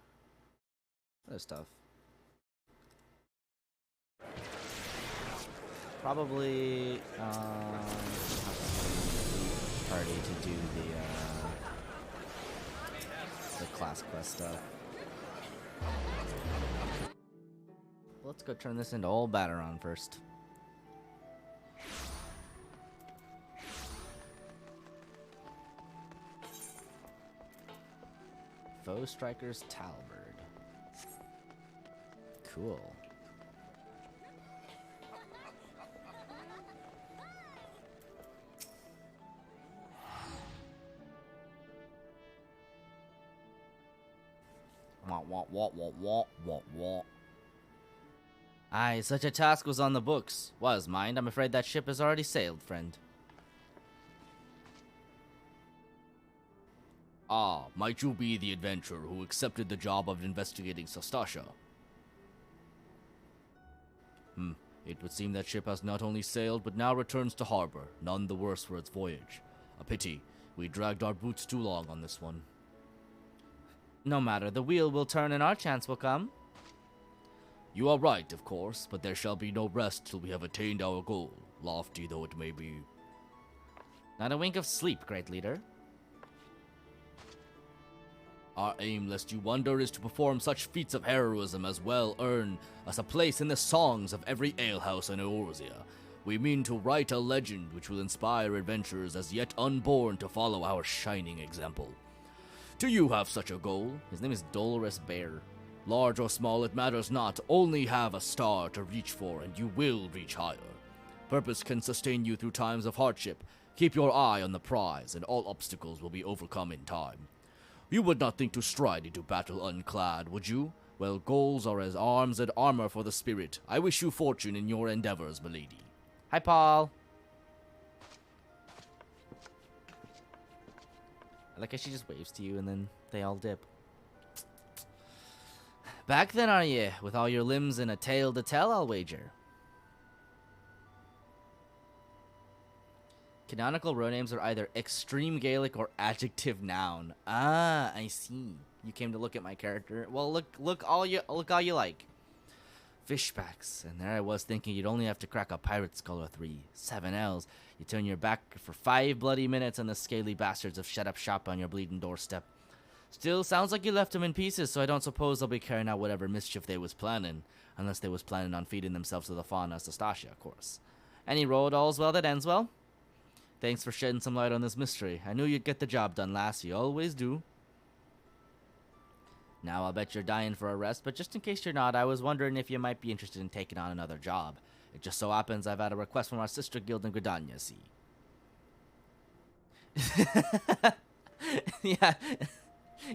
A: stuff. Probably party to do the class quest stuff. Let's go turn this into old Batteron first. Foe Striker's Talberd. Cool. Wah, wah, wah, wah, wah, wah, wah. Aye, such a task was on the books. Was, mind. I'm afraid that ship has already sailed, friend. Ah, might you be the adventurer who accepted the job of investigating Sastasha? It would seem that ship has not only sailed, but now returns to harbor, none the worse for its voyage. A pity. We dragged our boots too long on this one. No matter, the wheel will turn and our chance will come. You are right, of course, but there shall be no rest till we have attained our goal, lofty though it may be. Not a wink of sleep, great leader. Our aim, lest you wonder, is to perform such feats of heroism as well earn us a place in the songs of every alehouse in Eorzea. We mean to write a legend which will inspire adventurers as yet unborn to follow our shining example. Do you have such a goal? His name is Dolorous Bear. Large or small, it matters not. Only have a star to reach for, and you will reach higher. Purpose can sustain you through times of hardship. Keep your eye on the prize, and all obstacles will be overcome in time. You would not think to stride into battle unclad, would you? Well, goals are as arms and armor for the spirit. I wish you fortune in your endeavors, milady. Hi, Paul. I like how she just waves to you and then they all dip. Back then, are ye? With all your limbs and a tale to tell, I'll wager. Canonical row names are either extreme Gaelic or adjective noun. Ah, I see. You came to look at my character. Well, look all you like. Fishbacks, and there I was thinking you'd only have to crack a pirate skull or 3. 7 L's. You turn your back for 5 bloody minutes, and the scaly bastards have shut up shop on your bleeding doorstep. Still, sounds like you left them in pieces, so I don't suppose they'll be carrying out whatever mischief they was planning, unless they was planning on feeding themselves to the fauna of Sastasha, of course. Any road all's well that ends well? Thanks for shedding some light on this mystery. I knew you'd get the job done, lass. You always do. Now, I'll bet you're dying for a rest, but just in case you're not, I was wondering if you might be interested in taking on another job. It just so happens I've had a request from our sister guild in Gridania, see. Yeah,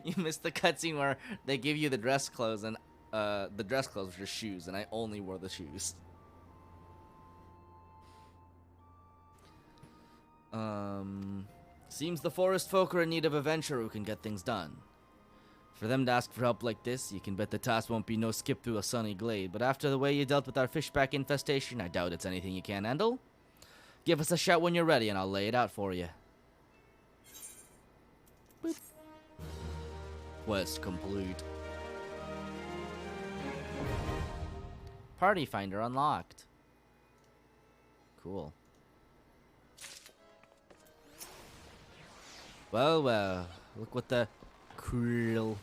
A: you missed the cutscene where they give you the dress clothes, and the dress clothes were just shoes, and I only wore the shoes. Seems the forest folk are in need of a venturer who can get things done. For them to ask for help like this, you can bet the task won't be no skip through a sunny glade, but after the way you dealt with our fishback infestation, I doubt it's anything you can't handle. Give us a shout when you're ready and I'll lay it out for you. Boop. Quest complete. Party finder unlocked. Cool. Well, look what the krill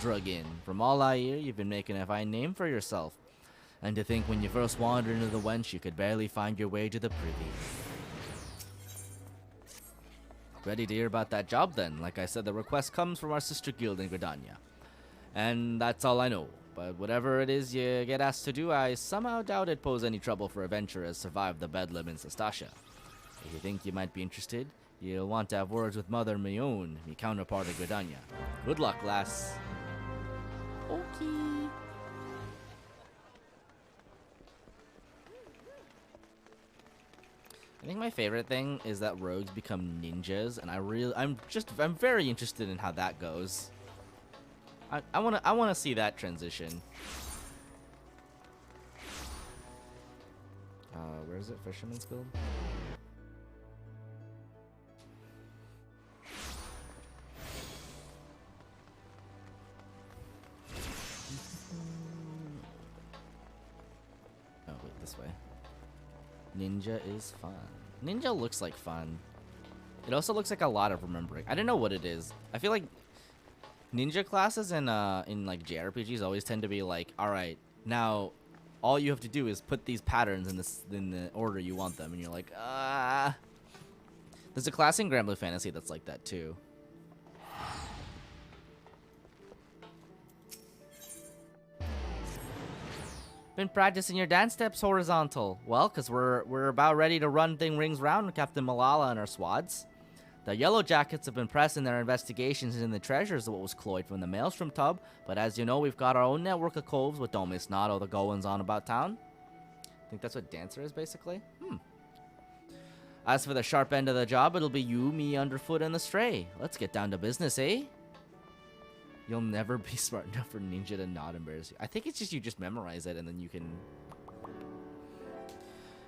A: drug in. From all I hear, you've been making a fine name for yourself. And to think when you first wandered into the wench, you could barely find your way to the privy. Ready to hear about that job then? Like I said, the request comes from our sister guild in Gridania. And that's all I know. But whatever it is you get asked to do, I somehow doubt it pose any trouble for adventurers survive the bedlam in Sastasha. If you think you might be interested, You'll want to have words with Mother Mayone, me counterpart of Gridania. Good luck, lass. Okay. I think my favorite thing is that rogues become ninjas, and I'm very interested in how that goes. I wanna see that transition. Where is it? Fisherman's Guild? Oh, wait, this way. Ninja is fun. Ninja looks like fun. It also looks like a lot of remembering. I don't know what it is. I feel like ninja classes in like JRPGs always tend to be like, all right, now all you have to do is put these patterns in the order you want them, and you're like, ah. There's a class in Granblue Fantasy that's like that too. Been practicing your dance steps, Horizontal. Well, because we're about ready to run rings round with Captain Malala and her squads. The Yellow Jackets have been pressing their investigations into the treasures of what was cloyed from the Maelstrom tub, but as you know, we've got our own network of coves with don't miss not all the goings on about town. I think that's what Dancer is, basically. As for the sharp end of the job, it'll be you, me, Underfoot, and the Stray. Let's get down to business, eh? You'll never be smart enough for Ninja to not embarrass you. I think it's just you just memorize it and then you can...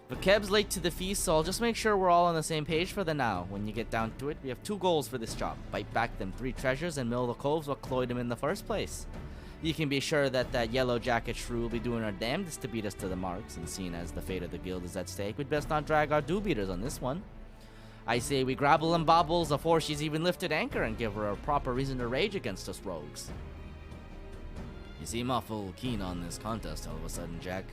A: But Keb's late to the feast, so I'll just make sure we're all on the same page for the now. When you get down to it, we have 2 goals for this job. Bite back them 3 treasures and mill the coves what cloyed them in the first place. You can be sure that that Yellow Jacket shrew will be doing our damnedest to beat us to the marks, and seeing as the fate of the guild is at stake, we'd best not drag our do-beaters on this one. I say we grabble and bobbles afore she's even lifted anchor and give her a proper reason to rage against us rogues. You seem awful keen on this contest all of a sudden, Jack.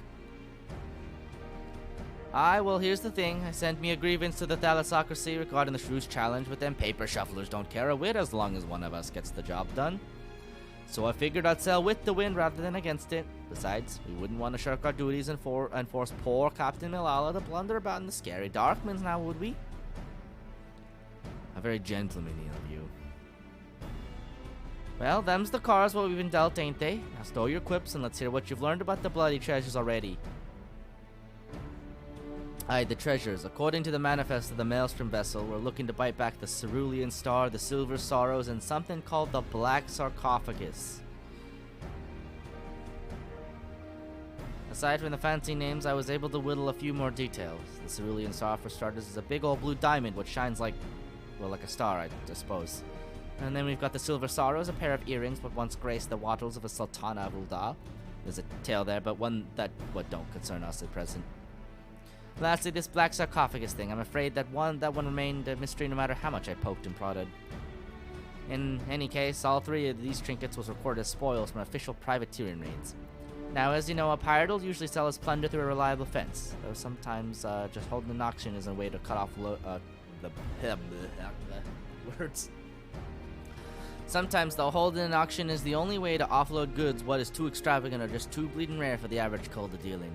A: Aye, well, here's the thing. I sent me a grievance to the Thalassocracy regarding the Shrew's challenge, but them paper shufflers don't care a whit as long as one of us gets the job done. So I figured I'd sail with the wind rather than against it. Besides, we wouldn't want to shirk our duties and force poor Captain Malala to blunder about in the scary Darkmans now, would we? A very gentlemanly of you. Well, them's the cards what we've been dealt, ain't they? Now stow your quips and let's hear what you've learned about the bloody treasures already. Aye, the treasures. According to the manifest of the Maelstrom vessel, we're looking to bite back the Cerulean Star, the Silver Sorrows, and something called the Black Sarcophagus. Aside from the fancy names, I was able to whittle a few more details. The Cerulean Star, for starters, is a big old blue diamond which shines like, well, like a star, I suppose. And then we've got the Silver Sorrows, a pair of earrings what once graced the wattles of a Sultana of Ul'dah. There's a tale there, but one that don't concern us at present. Lastly, this Black Sarcophagus thing. I'm afraid that one remained a mystery no matter how much I poked and prodded. In any case, all 3 of these trinkets was recorded as spoils from official privateering raids. Now, as you know, a pirate will usually sell his plunder through a reliable fence, though sometimes just holding an auction is a way to cut off words. Sometimes, though, holding an auction is the only way to offload goods what is too extravagant or just too bleeding rare for the average cold to deal in.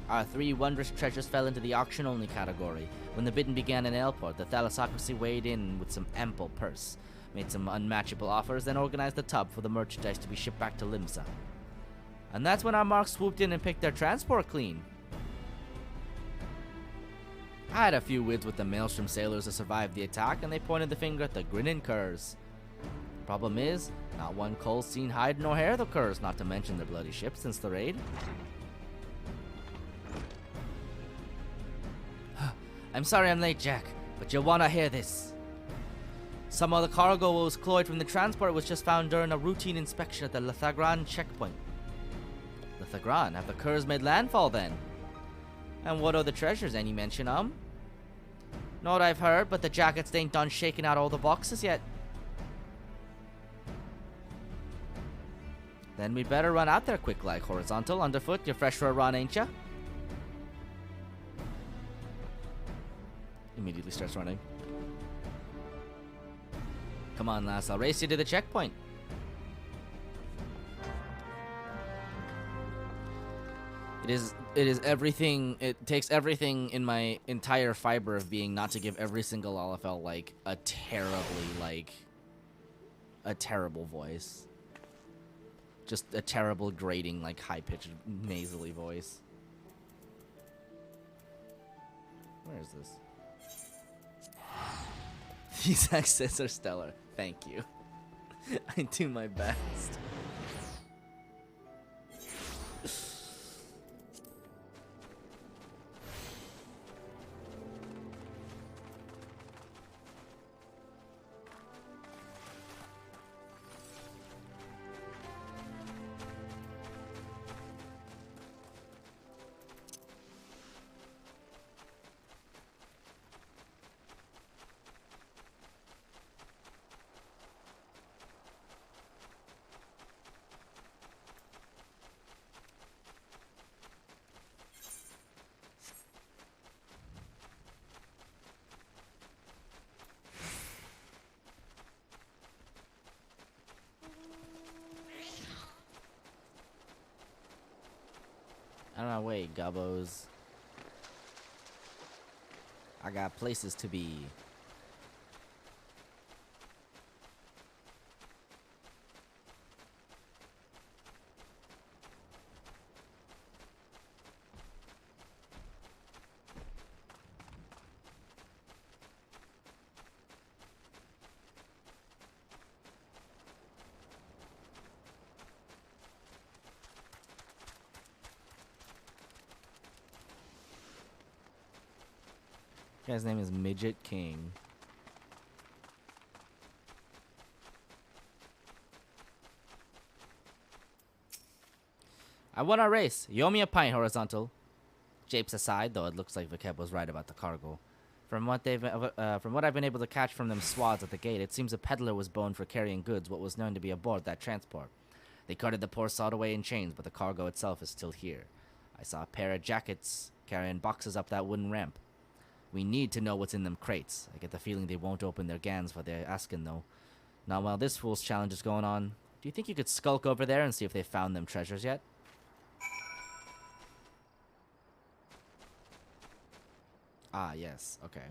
A: Our 3 wondrous treasures fell into the auction-only category. When the bidding began in Airport, the Thalassocracy weighed in with some ample purse, made some unmatchable offers, then organized the tub for the merchandise to be shipped back to Limsa. And that's when our marks swooped in and picked their transport clean. I had a few words with the Maelstrom sailors to survive the attack, and they pointed the finger at the grinning curs. Problem is, not one coal's seen hide nor hair the curs, not to mention their bloody ship since the raid. I'm sorry I'm late, Jack, but you'll want to hear this. Some of the cargo was cloyed from the transport was just found during a routine inspection at the Lethagran checkpoint. Lethagran? Have the curs made landfall then? And what are the treasures? Any mention of 'em? Not I've heard, but the jackets ain't done shaking out all the boxes yet. Then we better run out there quick like Horizontal. Underfoot, you're fresh for a run, ain't ya? Immediately starts running. Come on, lass, I'll race you to the checkpoint. It is everything. It takes everything in my entire fiber of being not to give every single LFL like a terrible voice. Just a terrible, grating, like high-pitched, nasally voice. Where is this? These exits are stellar. Thank you. I do my best. I don't know, wait, gubbos. I got places to be. Guy's name is Midget King. I won our race. You owe me a pint, Horizontal. Japes aside, though it looks like Vakeb was right about the cargo. From what I've been able to catch from them swads at the gate, it seems a peddler was boned for carrying goods what was known to be aboard that transport. They carted the poor sod away in chains, but the cargo itself is still here. I saw a pair of jackets carrying boxes up that wooden ramp. We need to know what's in them crates. I get the feeling they won't open their gans for their asking, though. Now, while this fool's challenge is going on, do you think you could skulk over there and see if they found them treasures yet? Ah, yes. Okay.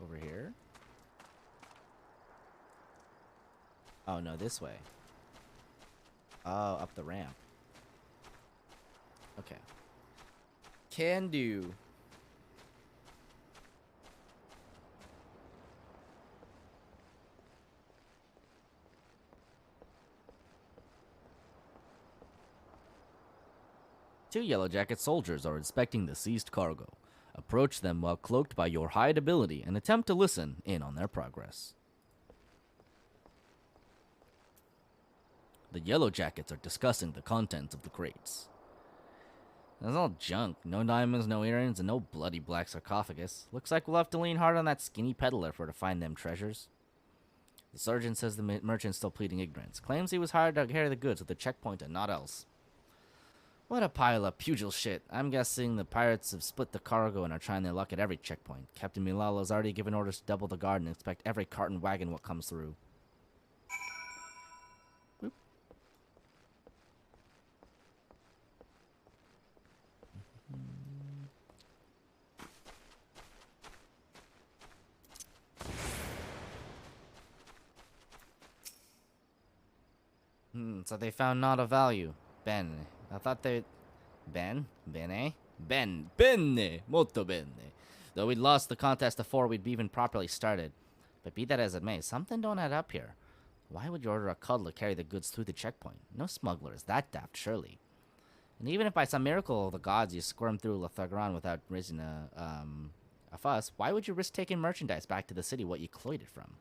A: Over here? Oh, no, this way. Oh, up the ramp. Okay. Can do. Two Yellow Jacket soldiers are inspecting the seized cargo. Approach them while cloaked by your hide ability and attempt to listen in on their progress. The Yellow Jackets are discussing the contents of the crates. That's all junk. No diamonds, no earrings, and no bloody black sarcophagus. Looks like we'll have to lean hard on that skinny peddler to find them treasures. The sergeant says the merchant's still pleading ignorance. Claims he was hired to carry the goods at the checkpoint and not else. What a pile of pugil shit. I'm guessing the pirates have split the cargo and are trying their luck at every checkpoint. Captain Milalo's already given orders to double the guard and inspect every cart and wagon what comes through. Boop. So they found not of value. Ben. I thought they... Ben? Bene? Bene! Molto bene. Though we'd lost the contest before we'd even properly started. But be that as it may, something don't add up here. Why would you order a cuddler carry the goods through the checkpoint? No smuggler is that daft, surely. And even if by some miracle of the gods you squirm through Lethagran without raising a fuss, why would you risk taking merchandise back to the city what you cloyed it from?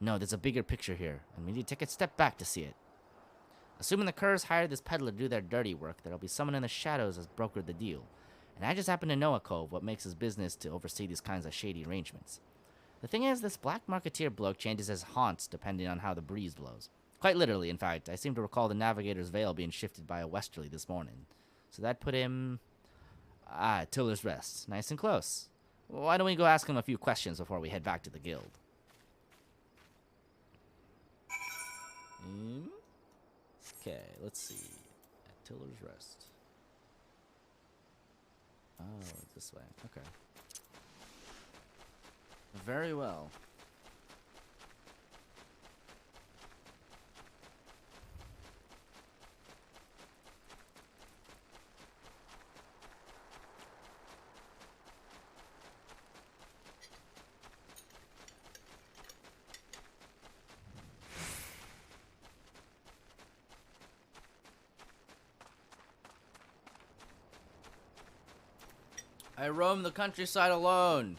A: No, there's a bigger picture here, and we need to take a step back to see it. Assuming the Curs hired this peddler to do their dirty work, there'll be someone in the shadows has brokered the deal. And I just happen to know a cove what makes his business to oversee these kinds of shady arrangements. The thing is, this black marketeer bloke changes his haunts depending on how the breeze blows. Quite literally, in fact. I seem to recall the navigator's veil being shifted by a westerly this morning. So that put him... Tiller's Rest. Nice and close. Why don't we go ask him a few questions before we head back to the guild? Okay, let's see. At Tiller's Rest. Oh, this way. Okay. Very well. I roam the countryside alone.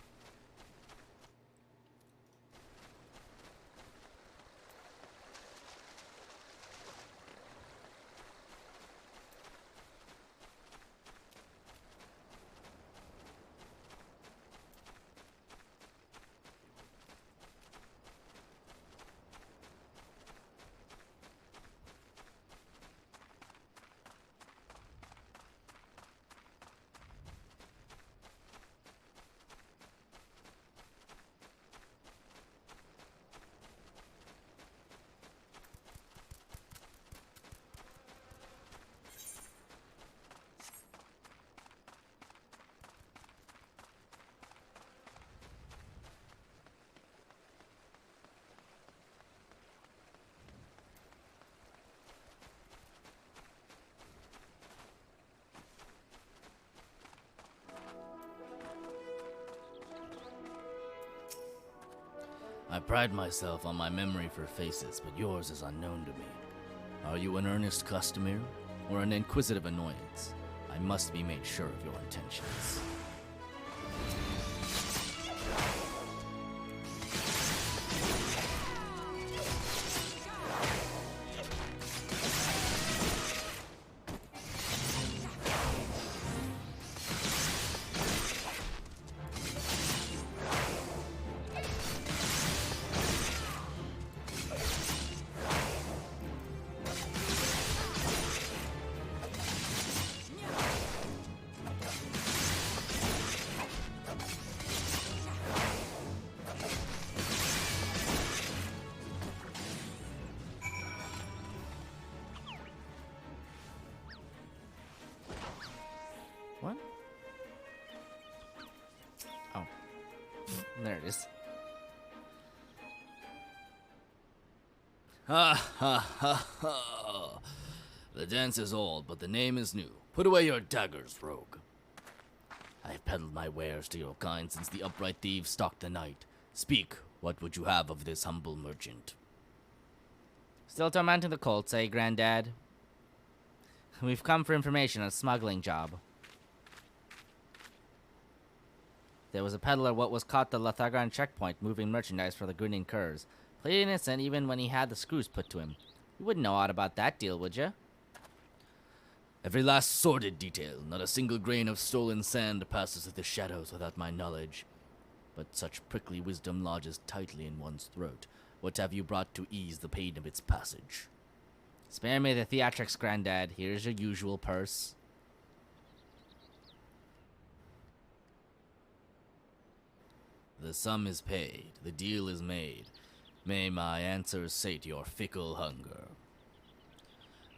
A: I pride myself on my memory for faces, but yours is unknown to me. Are you an earnest customer, or an inquisitive annoyance? I must be made sure of your intentions. What? Oh. There it is. Ha ha ha ha! The dance is old, but the name is new. Put away your daggers, rogue. I have peddled my wares to your kind since the upright thieves stalked the night. Speak, what would you have of this humble merchant? Still tormenting the cults, eh, Granddad? We've come for information on a smuggling job. There was a peddler what was caught the Lathagan checkpoint moving merchandise for the Grinning Curs. Played innocent even when he had the screws put to him. You wouldn't know aught about that deal, would you? Every last sordid detail. Not a single grain of stolen sand passes through the shadows without my knowledge. But such prickly wisdom lodges tightly in one's throat. What have you brought to ease the pain of its passage? Spare me the theatrics, Granddad. Here's your usual purse. The sum is paid, the deal is made. May my answers sate your fickle hunger.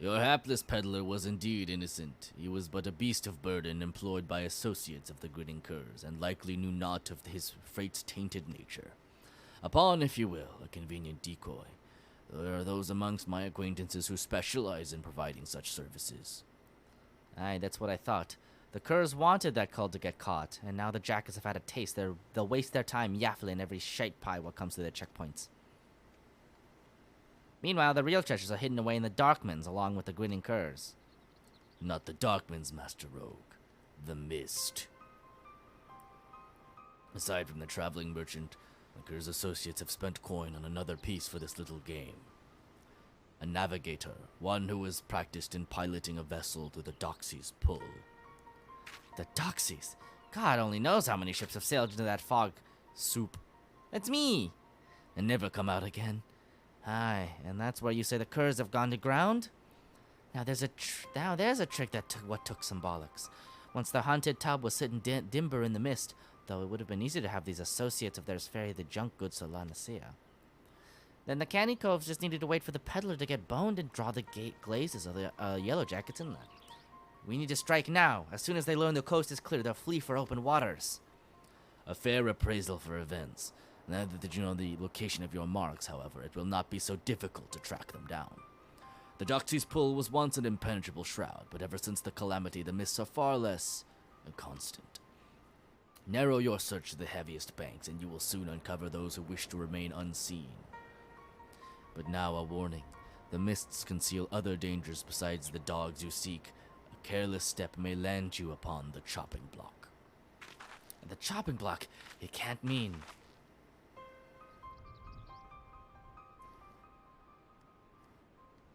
A: Your hapless peddler was indeed innocent. He was but a beast of burden employed by associates of the Grinning Curs, and likely knew naught of his freight's tainted nature. A pawn, if you will, a convenient decoy. There are those amongst my acquaintances who specialize in providing such services. Aye, that's what I thought. The Curs wanted that cult to get caught, and now the Jackals have had a taste. They'll waste their time yaffling every shite pie what comes to their checkpoints. Meanwhile, the real treasures are hidden away in the Darkmans, along with the Grinning Curs. Not the Darkmans, Master Rogue. The Mist. Aside from the traveling merchant, the Curs' associates have spent coin on another piece for this little game. A navigator, one who is practiced in piloting a vessel through the Doxies pull. The Doxies? God only knows how many ships have sailed into that fog soup. That's me! And never come out again. Aye, and that's where you say the Curs have gone to ground? Now there's a trick that took some bollocks. Once the haunted tub was sitting dimber in the mist, though it would have been easy to have these associates of theirs ferry the junk goods to La Nacia. Then the canny coves just needed to wait for the peddler to get boned and draw the glazes of the yellow jackets inland. We need to strike now. As soon as they learn the coast is clear, they'll flee for open waters. A fair appraisal for events. Now that you know the location of your marks, however, it will not be so difficult to track them down. The Doxy's Pull was once an impenetrable shroud, but ever since the calamity, the mists are far less constant. Narrow your search to the heaviest banks, and you will soon uncover those who wish to remain unseen. But now a warning. The mists conceal other dangers besides the dogs you seek. A careless step may land you upon the chopping block. And the chopping block, it can't mean...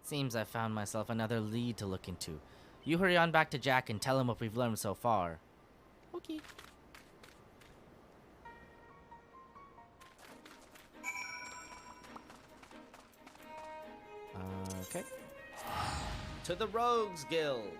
A: Seems I found myself another lead to look into. You hurry on back to Jack and tell him what we've learned so far. Okay. Okay. To the Rogues Guild.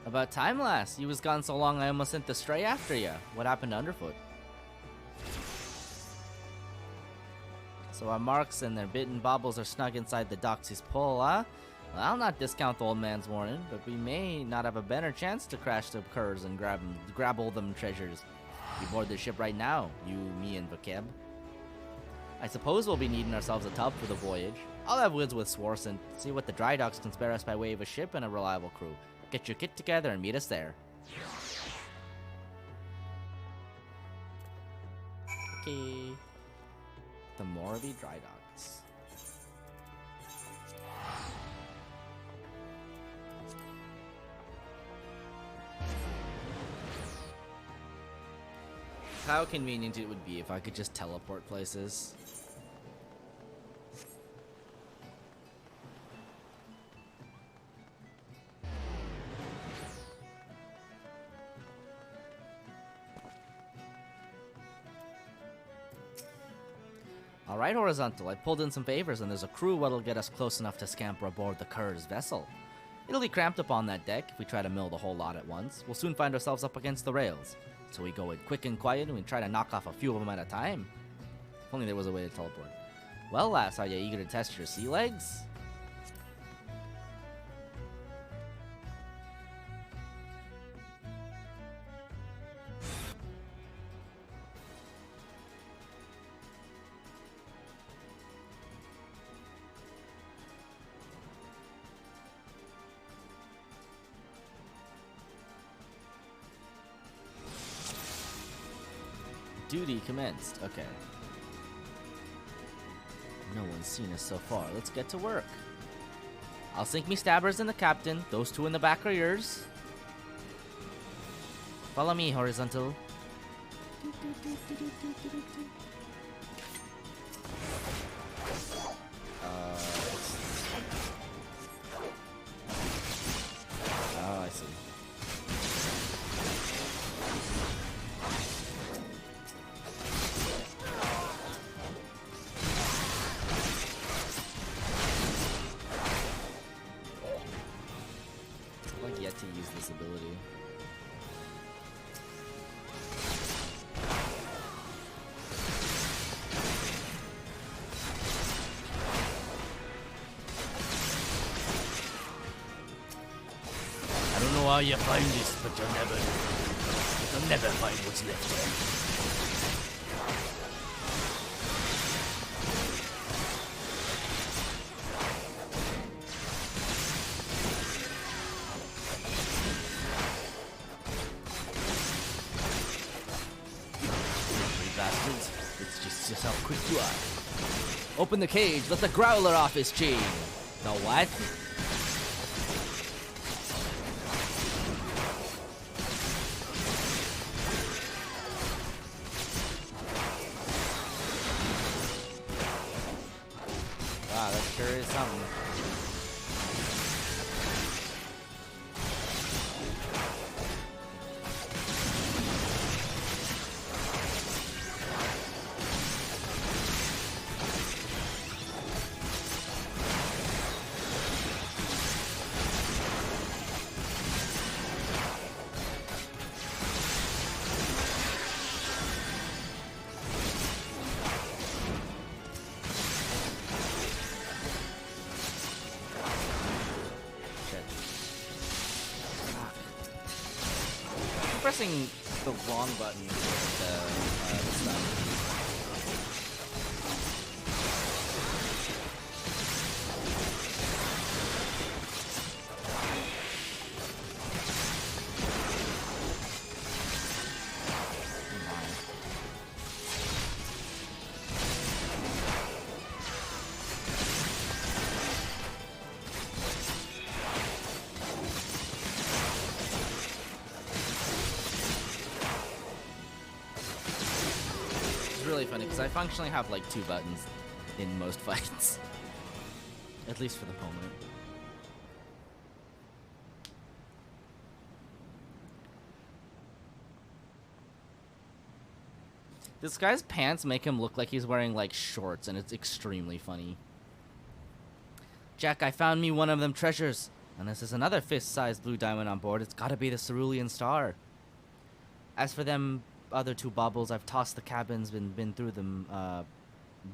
A: About time, lass. You was gone so long I almost sent the stray after you. What happened to Underfoot? So our marks and their bitten baubles are snug inside the Doxy's Pull, huh? Well, I'll not discount the old man's warning, but we may not have a better chance to crash the curs and grab all them treasures. We board the ship right now, you, me, and Vakeb. I suppose we'll be needing ourselves a tub for the voyage. I'll have woods with Swarce and see what the dry docks can spare us by way of a ship and a reliable crew. Get your kit together and meet us there. Okay. The Morby dry docks. How convenient it would be if I could just teleport places. Alright, Horizontal, I pulled in some favors and there's a crew what'll get us close enough to scamper aboard the Cur's vessel. It'll be cramped up on that deck if we try to mill the whole lot at once. We'll soon find ourselves up against the rails. So we go in quick and quiet and we try to knock off a few of them at a time. If only there was a way to teleport. Well, lass, are you eager to test your sea legs? Duty commenced. Okay. No one's seen us so far. Let's get to work. I'll sink me stabbers and the captain. Those two in the back are yours. Follow me, Horizontal. Oh, I see. To use this ability. I don't know how you find this, but you'll never find what's left there. It's just how quick you are. Open the cage, let the growler off his chain. The what? Wow, that sure is something. Pressing the wrong button with the stuff. Really funny because I functionally have like 2 buttons in most fights, at least for the moment. This guy's pants make him look like he's wearing like shorts, and it's extremely funny. Jack, I found me one of them treasures, and this is another fist-sized blue diamond on board. It's gotta be the Cerulean Star. As for them other 2 baubles, I've tossed the cabins, been through them,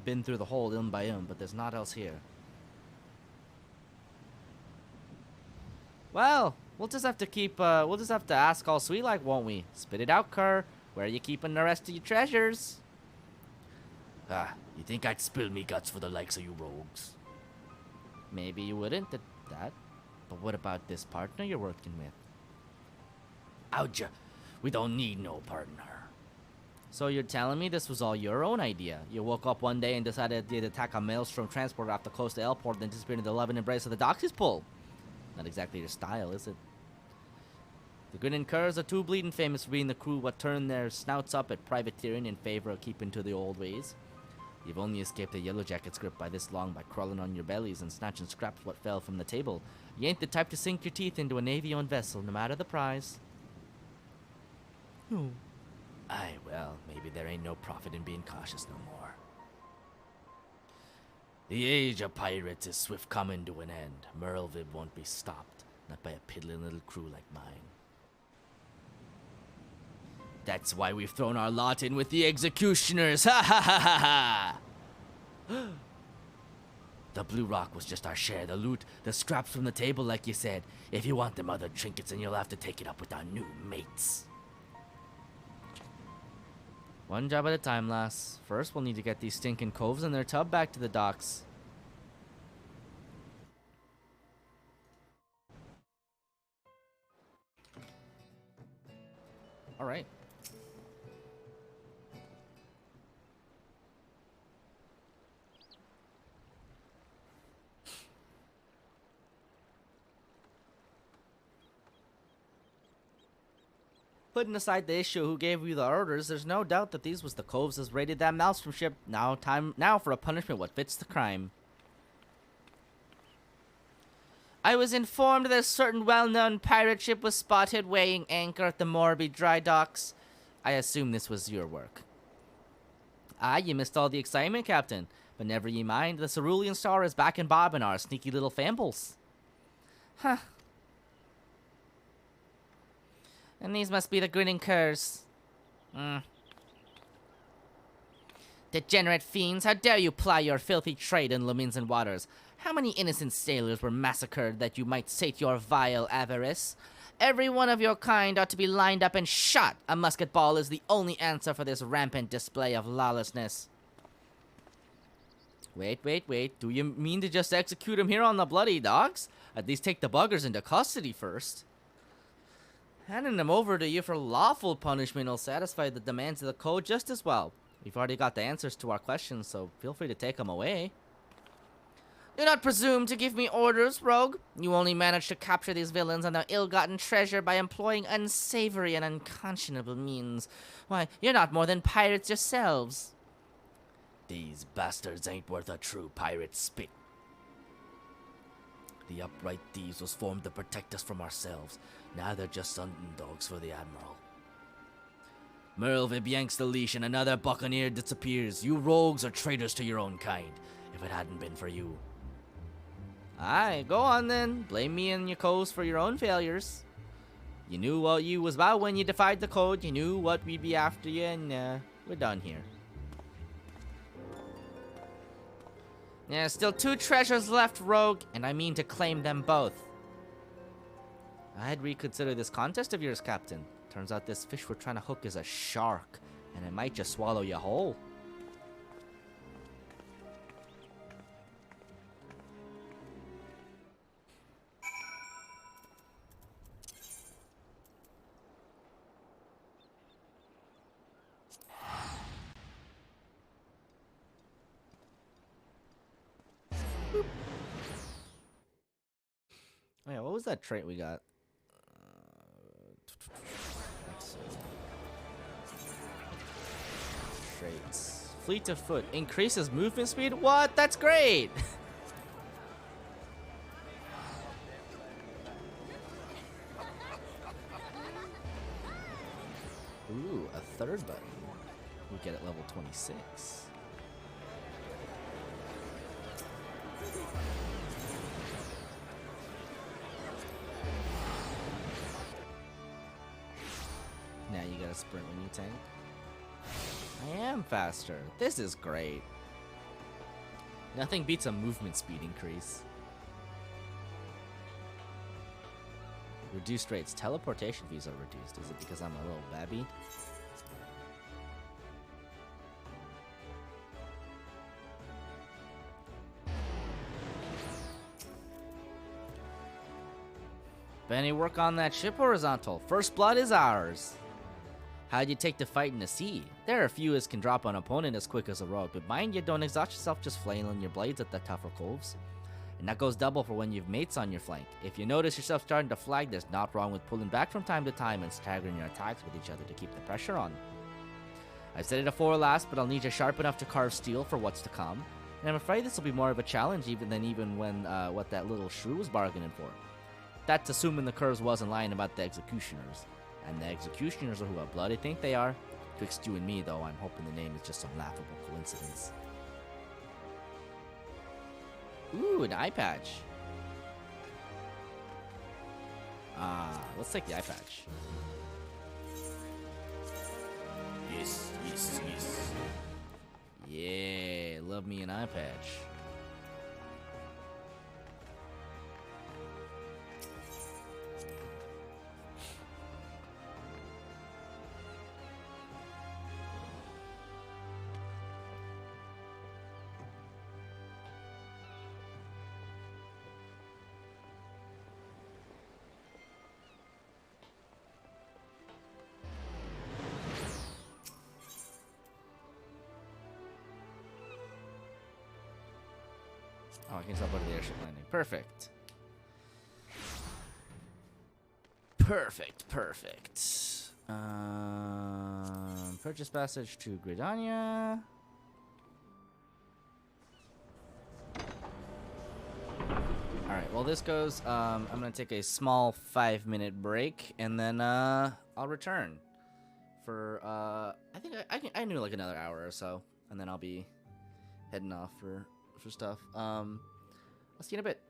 A: been through the hole ilm by ilm, but there's not else here. Well, we'll just have to ask all sweet like, won't we? Spit it out, Kerr. Where are you keeping the rest of your treasures? You think I'd spill me guts for the likes of you rogues? Maybe you wouldn't at that, but what about this partner you're working with? Ouja, we don't need no partner. So you're telling me this was all your own idea? You woke up one day and decided you'd attack a maelstrom transport off the coast of Elport and then disappear in the loving embrace of the Doxies pull? Not exactly your style, is it? The Grinning Curs are too bleeding famous for being the crew what turned their snouts up at privateering in favor of keeping to the old ways. You've only escaped a Yellow Jacket's grip by this long by crawling on your bellies and snatching scraps what fell from the table. You ain't the type to sink your teeth into a Navy-owned vessel, no matter the prize. Oh. Aye, well, maybe there ain't no profit in being cautious no more. The age of pirates is swift coming to an end. Merlvib won't be stopped, not by a piddling little crew like mine. That's why we've thrown our lot in with the executioners, ha ha ha ha ha! The Blue Rock was just our share, the loot, the scraps from the table like you said. If you want them other trinkets, then you'll have to take it up with our new mates. One job at a time, lass. First, we'll need to get these stinking coves and their tub back to the docks. Alright. Putting aside the issue who gave you the orders, there's no doubt that these was the coves as raided that maelstrom ship. Now for a punishment what fits the crime. I was informed that a certain well-known pirate ship was spotted weighing anchor at the Morby dry docks. I assume this was your work. Ah, you missed all the excitement, Captain. But never ye mind, the Cerulean Star is back in Bob and our sneaky little fambles. Huh. And these must be the Grinning Curs. Degenerate fiends, how dare you ply your filthy trade in Luminsan waters? How many innocent sailors were massacred that you might sate your vile avarice? Every one of your kind ought to be lined up and shot. A musket ball is the only answer for this rampant display of lawlessness. Wait. Do you mean to just execute him here on the bloody docks? At least take the buggers into custody first. Handing them over to you for lawful punishment will satisfy the demands of the code just as well. We've already got the answers to our questions, so feel free to take them away. Do not presume to give me orders, rogue. You only managed to capture these villains and their ill-gotten treasure by employing unsavory and unconscionable means. Why, you're not more than pirates yourselves. These bastards ain't worth a true pirate's spit. The upright thieves was formed to protect us from ourselves. Now they're just underdogs for the Admiral. Merlvib yanks the leash and another buccaneer disappears. You rogues are traitors to your own kind, if it hadn't been for you. Aye, go on then. Blame me and your co's for your own failures. You knew what you was about when you defied the code. You knew what we'd be after you, and we're done here. Yeah, still 2 treasures left, rogue, and I mean to claim them both. I'd reconsider this contest of yours, Captain. Turns out this fish we're trying to hook is a shark, and it might just swallow you whole. Oh yeah, what was that trait we got? Traits. Fleet of foot. Increases movement speed? What? That's great! Ooh, a third button. We get at level 26. Now you gotta sprint when you tank. I am faster. This is great. Nothing beats a movement speed increase. Reduced rates. Teleportation fees are reduced. Is it because I'm a little babby? Any work on that ship, Horizontal? First blood is ours. How'd you take to fight in the sea? There are few as can drop an opponent as quick as a rogue, but mind you, don't exhaust yourself just flailing your blades at the tougher coves. And that goes double for when you've mates on your flank. If you notice yourself starting to flag, there's not wrong with pulling back from time to time and staggering your attacks with each other to keep the pressure on. I've said it afore last, but I'll need you sharp enough to carve steel for what's to come. And I'm afraid this will be more of a challenge even when what that little shrew was bargaining for. That's assuming the curves wasn't lying about the executioners. And the executioners are who have blood I think they are. Twixt you and me, though, I'm hoping the name is just some laughable coincidence. Ooh, an eye patch. Let's take the eye patch. Yes, yes, yes. Yeah, love me an eye patch. Oh, I can teleport to the airship landing. Perfect. Perfect, perfect. Purchase passage to Gridania. Alright, well this goes, I'm gonna take a small 5-minute break, and then, I'll return. For, I think I knew like another hour or so, and then I'll be heading off for stuff. I'll see you in a bit.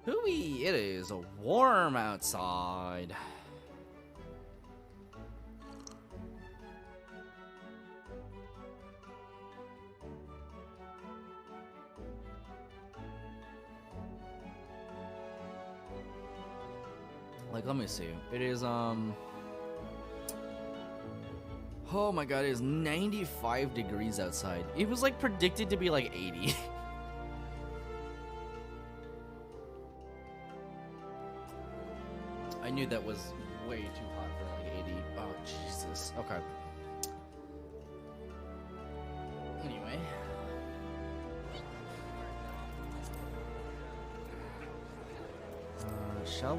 A: Hooey, it is warm outside. Like, let me see. It is, oh my god, it is 95 degrees outside. It was, like, predicted to be, like, 80. I knew that was way too hot for, like, 80. Oh, Jesus. Okay. Anyway. Shall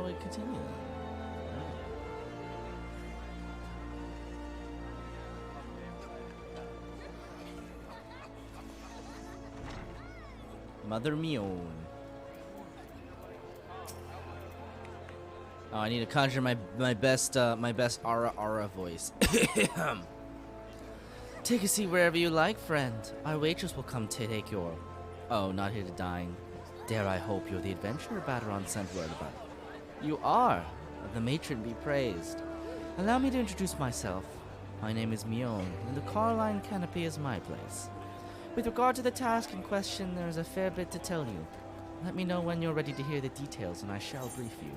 A: we continue? Mother Mion. Oh, I need to conjure my best Ara voice. Take a seat wherever you like, friend. Our waitress will come to take your... Oh, not here to dine. Dare I hope you're the adventurer Baderon sent word about. You are. The matron be praised. Allow me to introduce myself. My name is Mion, and the Carline Canopy is my place. With regard to the task in question, there is a fair bit to tell you. Let me know when you're ready to hear the details, and I shall brief you.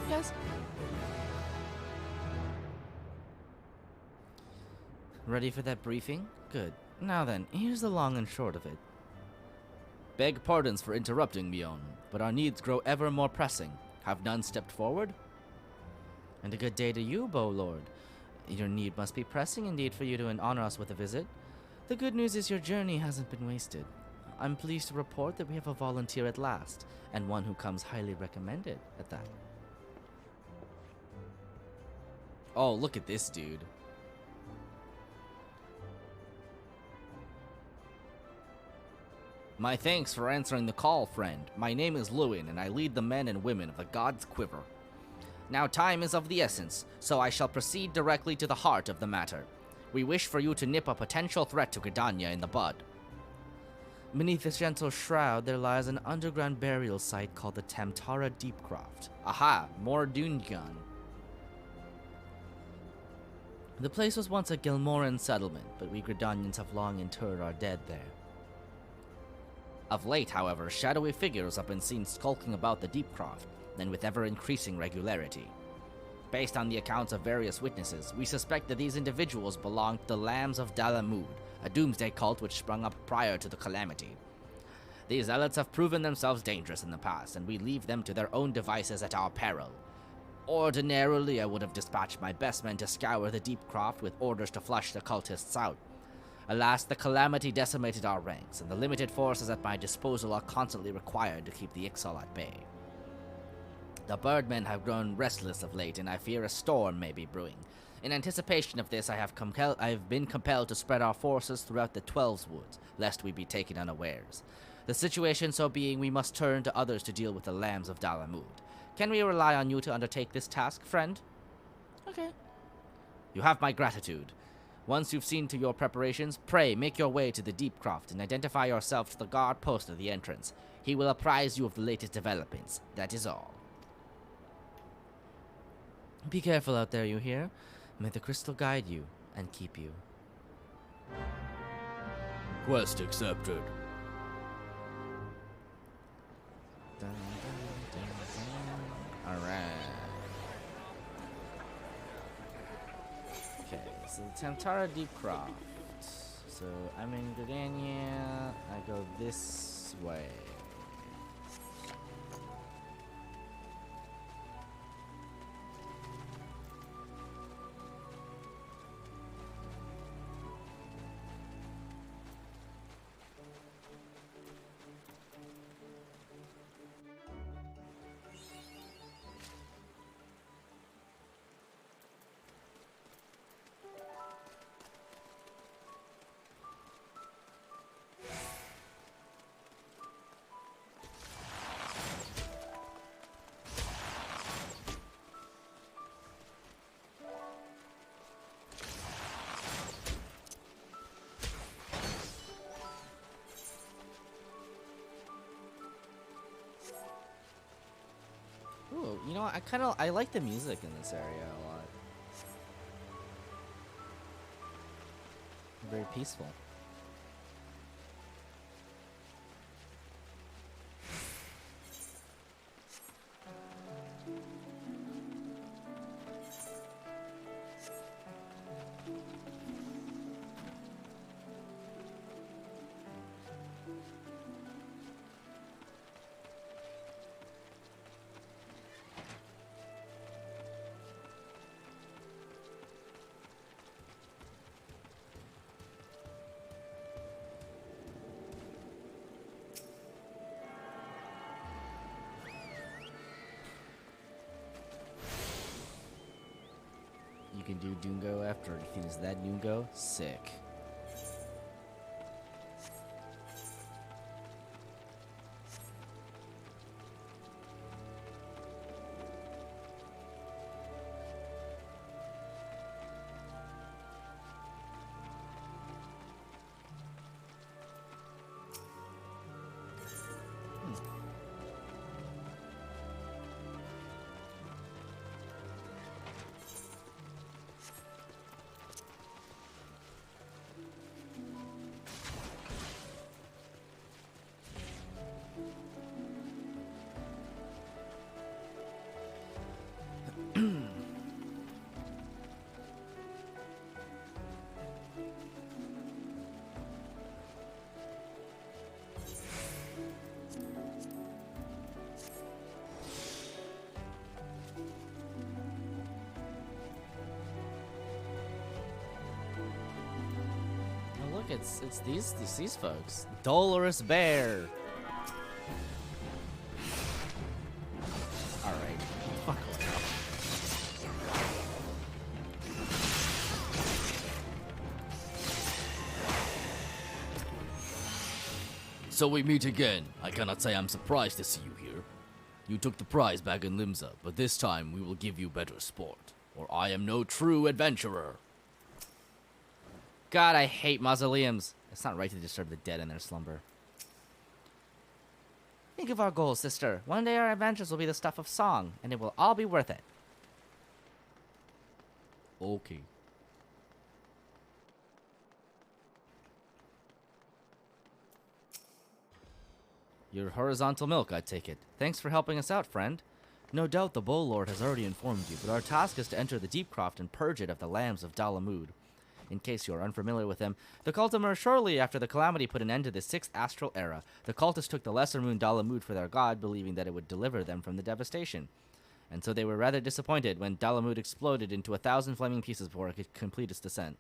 A: Yes? Ready for that briefing? Good. Now then, here's the long and short of it. Beg pardons for interrupting, Mion, but our needs grow ever more pressing. Have none stepped forward? And a good day to you, Bow Lord. Your need must be pressing indeed for you to honor us with a visit. The good news is your journey hasn't been wasted. I'm pleased to report that we have a volunteer at last, and one who comes highly recommended at that. Oh, look at this dude. My thanks for answering the call, friend. My name is Lewin, and I lead the men and women of the God's Quiver. Now time is of the essence, so I shall proceed directly to the heart of the matter. We wish for you to nip a potential threat to Gridania in the bud. Beneath this gentle shroud, there lies an underground burial site called the Tamtara Deepcroft. Aha, more Dungan. The place was once a Gilmoran settlement, but we Gridanians have long interred our dead there. Of late, however, shadowy figures have been seen skulking about the Deepcroft, and with ever-increasing regularity. Based on the accounts of various witnesses, we suspect that these individuals belong to the Lambs of Dalamud, a doomsday cult which sprung up prior to the calamity. These zealots have proven themselves dangerous in the past, and we leave them to their own devices at our peril. Ordinarily, I would have dispatched my best men to scour the Deepcroft with orders to flush the cultists out. Alas, the calamity decimated our ranks, and the limited forces at my disposal are constantly required to keep the Ixal at bay. The birdmen have grown restless of late, and I fear a storm may be brewing. In anticipation of this, I have been compelled to spread our forces throughout the Twelves Woods, lest we be taken unawares. The situation so being, we must turn to others to deal with the Lambs of Dalamud. Can we rely on you to undertake this task, friend? Okay. You have my gratitude. Once you've seen to your preparations, pray make your way to the Deepcroft and identify yourself to the guard post at the entrance. He will apprise you of the latest developments. That is all. Be careful out there, you hear? May the crystal guide you and keep you.
I: Quest accepted.
A: Alright. Okay, so Tamtara Deepcroft. So I'm in Gridania. I go this way. Oh, you know, I like the music in this area a lot. Very peaceful. You can do Dungo after you finish that Dungo. Sick. Look, it's these folks. Dolorous Bear. All right, fuck off. So we meet again. I cannot say I'm surprised to see you here. You took the prize back in Limsa, but this time we will give you better sport, or I am no true adventurer. God, I hate mausoleums. It's not right to disturb the dead in their slumber. Think of our goals, sister. One day our adventures will be the stuff of song, and it will all be worth it. Okay. Your horizontal milk, I take it. Thanks for helping us out, friend. No doubt the Bull Lord has already informed you, but our task is to enter the Deepcroft and purge it of the lambs of Dalamud. In case you are unfamiliar with them, the Cultimer shortly after the Calamity put an end to the 6th astral era. The cultists took the lesser moon Dalamud for their god, believing that it would deliver them from the devastation. And so they were rather disappointed when Dalamud exploded into 1,000 flaming pieces before it could complete its descent.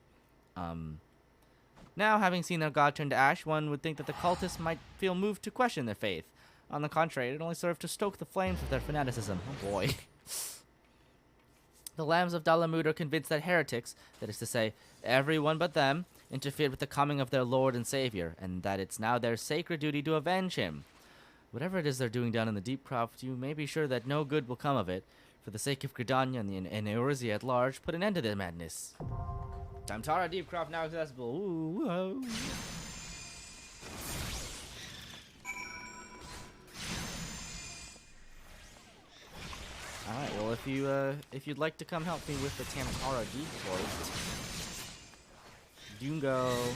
A: Now, having seen their god turn to ash, one would think that the cultists might feel moved to question their faith. On the contrary, it only served to stoke the flames of their fanaticism. Oh boy. The Lambs of Dalamud are convinced that heretics, that is to say, everyone but them, interfered with the coming of their Lord and Savior, and that it's now their sacred duty to avenge him. Whatever it is they're doing down in the Deepcroft, you may be sure that no good will come of it. For the sake of Gridania and Eorzea at large, put an end to their madness. Tamtara Deepcroft now accessible. Ooh, whoa. Alright, well if you'd like to come help me with the Tamtara Deepcroft, Dungo.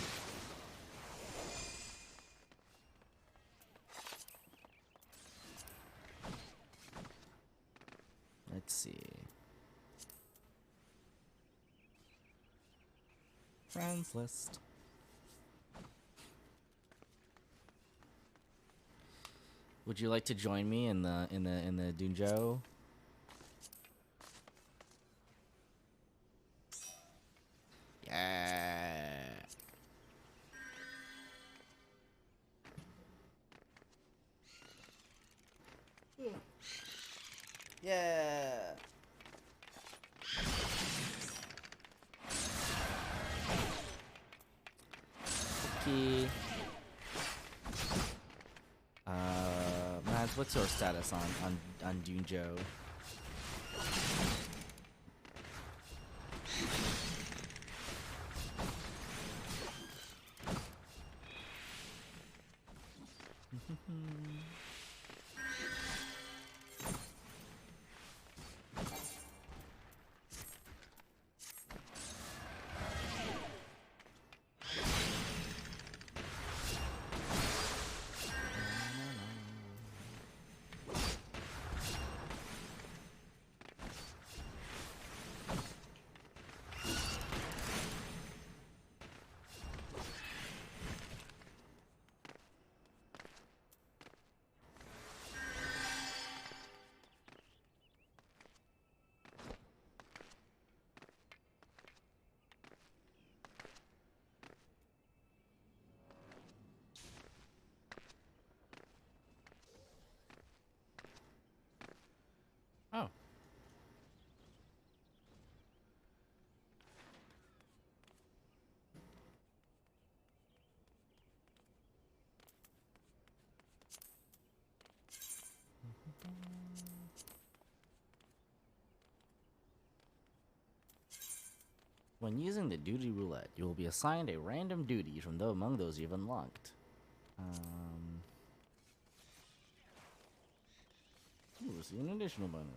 A: Let's see. Friends list. Would you like to join me in the Dunjo? Yeah. Yeah. Okay. Mads, what's your status on Dunjo? When using the duty roulette, you will be assigned a random duty from among those you've unlocked. Ooh, receive an additional bonus.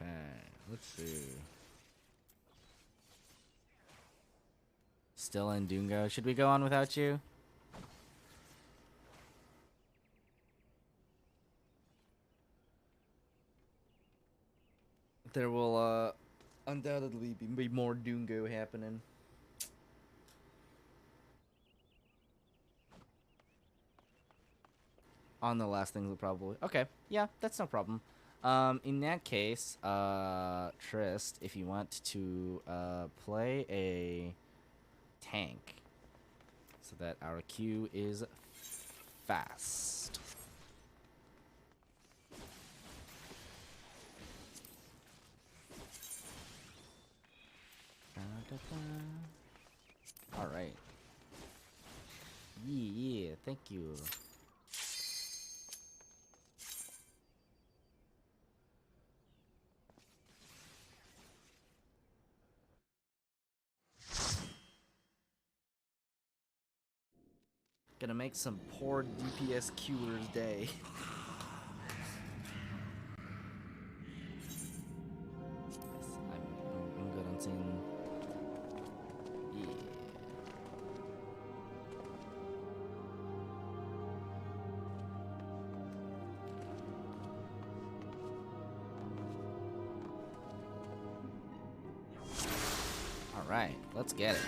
A: Okay, let's see. Still in Dungo. Should we go on without you? There will undoubtedly be more Dungo happening. On the last things, probably. Okay, yeah, that's no problem. In that case, Trist, if you want to play a tank, so that our queue is fast. All right. Yeah, thank you. Gonna make some poor DPS queuer's day. I'm good on seeing. Yeah. All right, let's get it.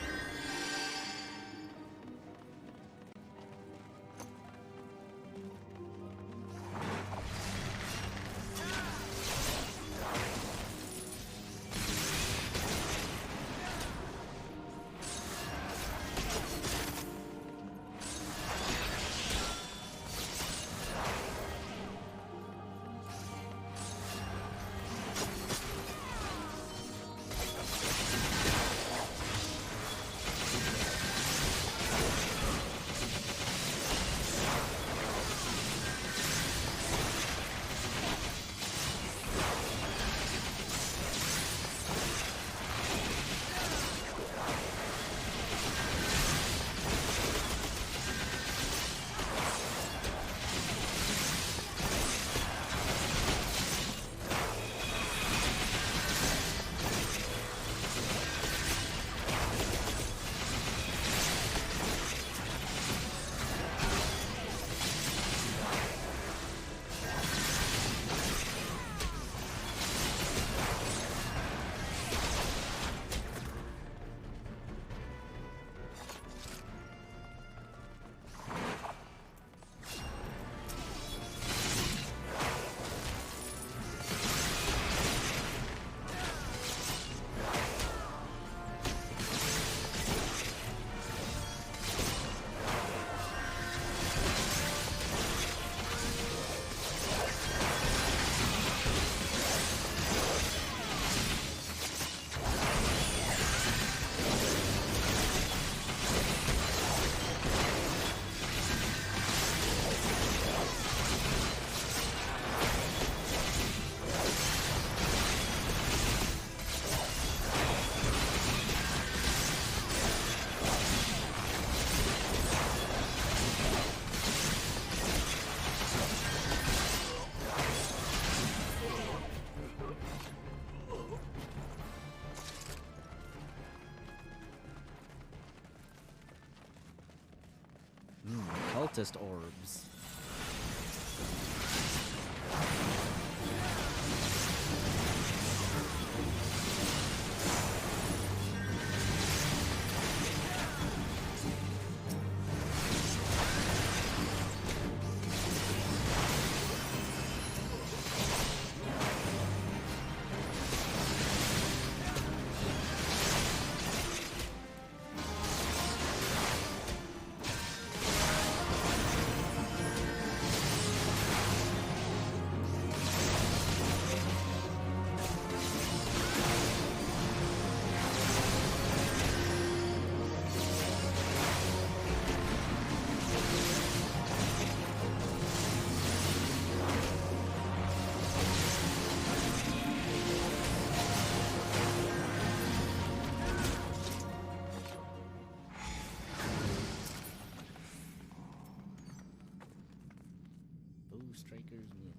A: Cultist orbs. Baker's Meats.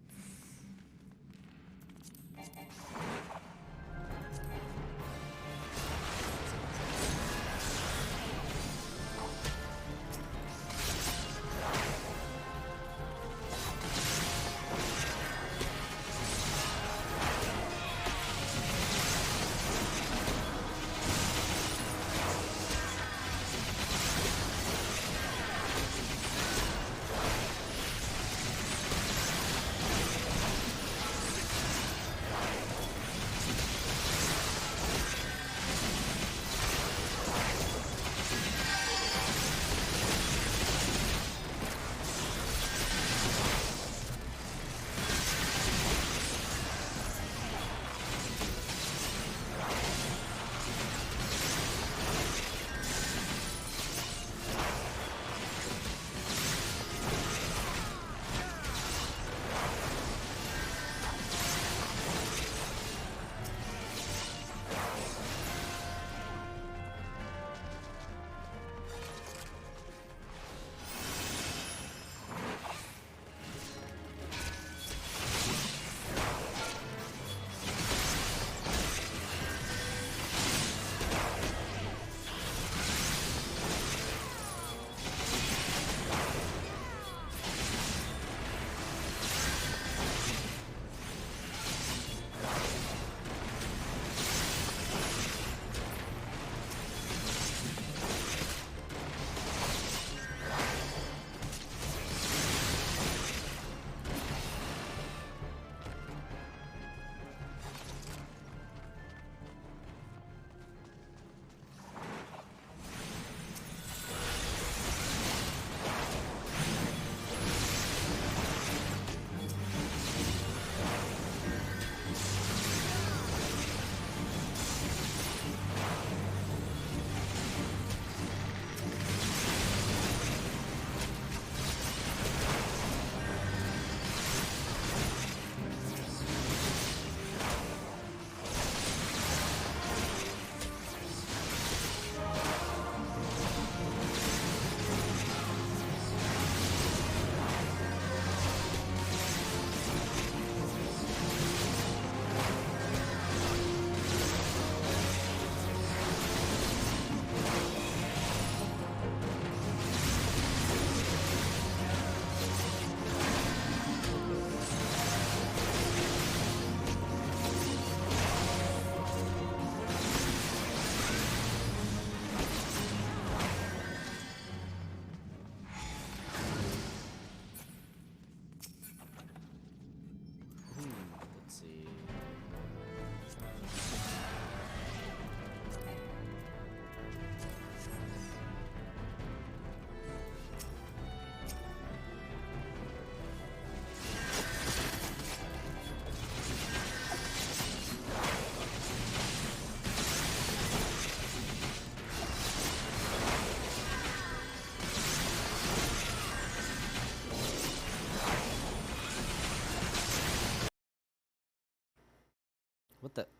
A: Let's see.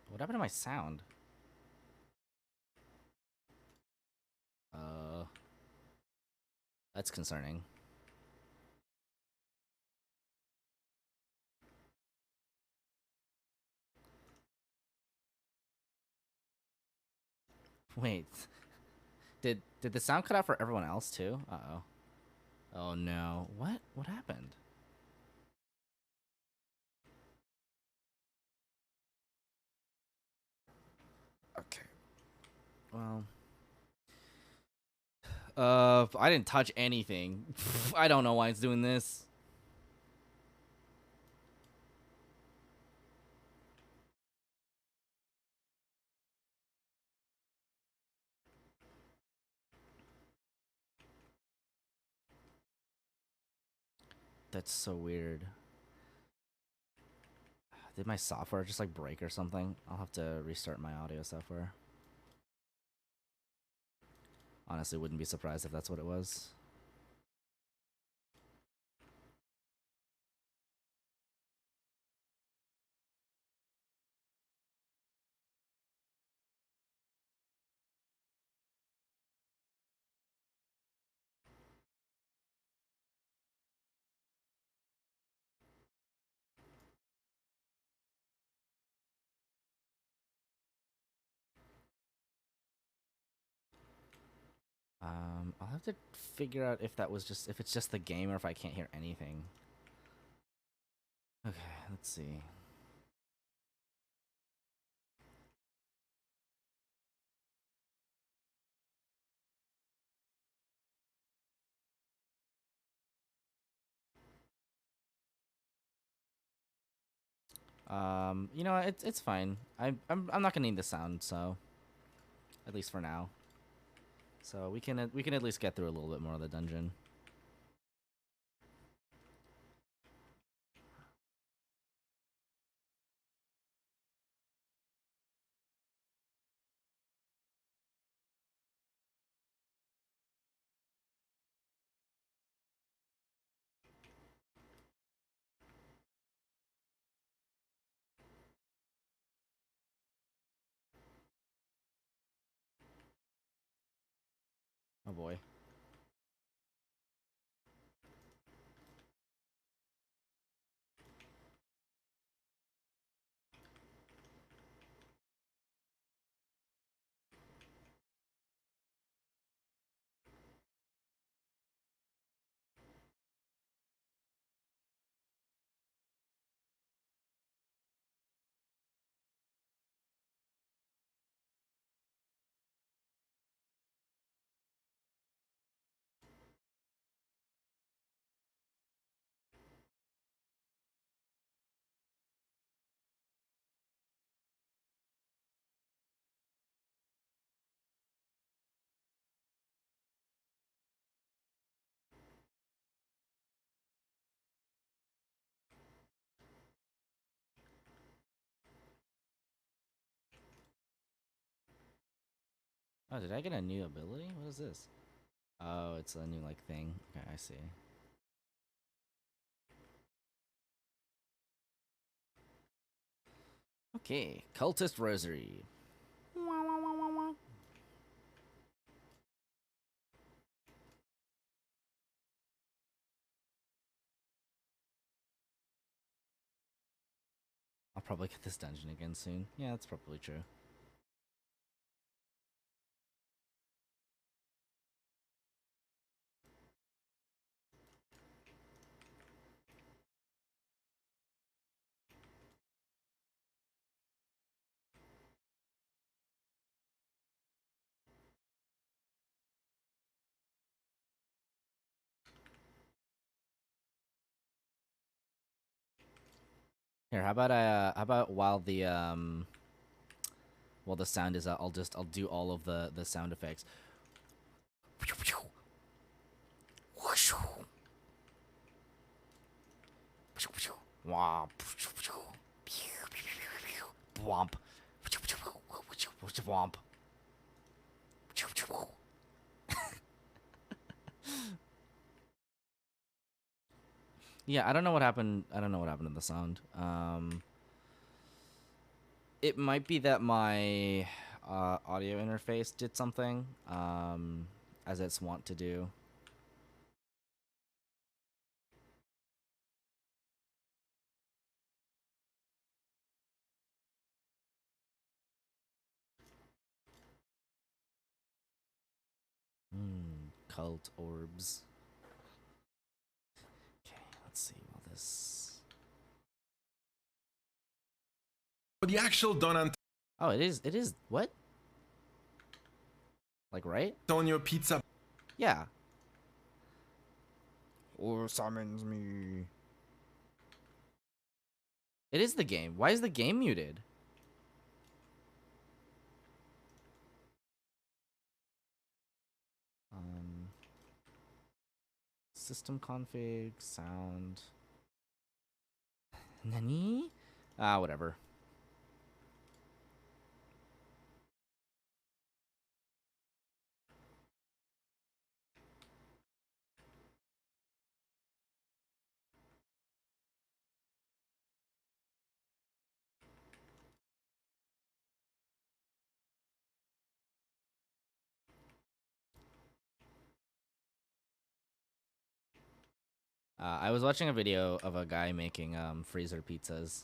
A: What happened to my sound? That's concerning. Wait. Did the sound cut out for everyone else too? Uh-oh. Oh no. What happened? Okay. Well, I didn't touch anything. I don't know why it's doing this. That's so weird. Did my software just like break or something? I'll have to restart my audio software. Honestly, wouldn't be surprised if that's what it was. I'll have to figure out if that was just if it's just the game or if I can't hear anything. Okay, let's see. You know, it's fine. I'm not gonna need the sound, so at least for now. So we can at least get through a little bit more of the dungeon. Oh boy. Oh, did I get a new ability? What is this? Oh, it's a new like thing. Okay, I see. Okay, Cultist Rosary. I'll probably get this dungeon again soon. Yeah, that's probably true. Here, how about while the sound is I'll do all of the sound effects. Womp. Womp. Womp. Yeah, I don't know what happened. I don't know what happened to the sound. It might be that my audio interface did something, as it's wont to do. Cult orbs. Okay, let's see all this.
J: The actual Don
A: Oh, it is what? Like right?
J: Antonio pizza.
A: Yeah. Or summons me. It is the game. Why is the game muted? System config, sound. Nani? Whatever. I was watching a video of a guy making freezer pizzas.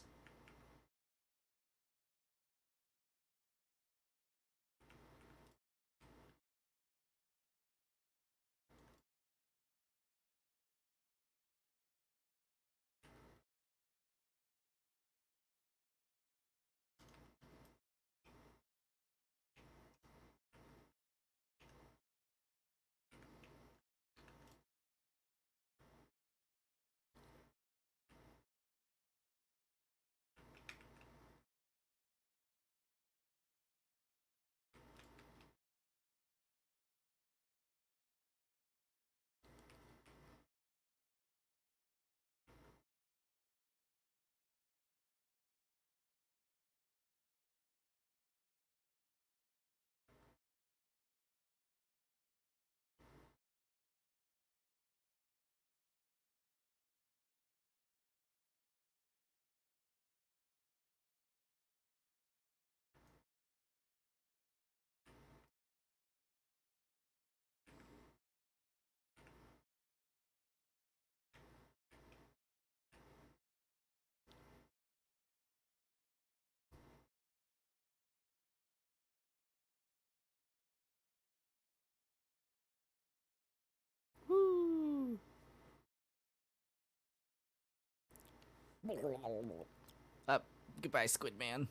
A: Goodbye, Squid Man.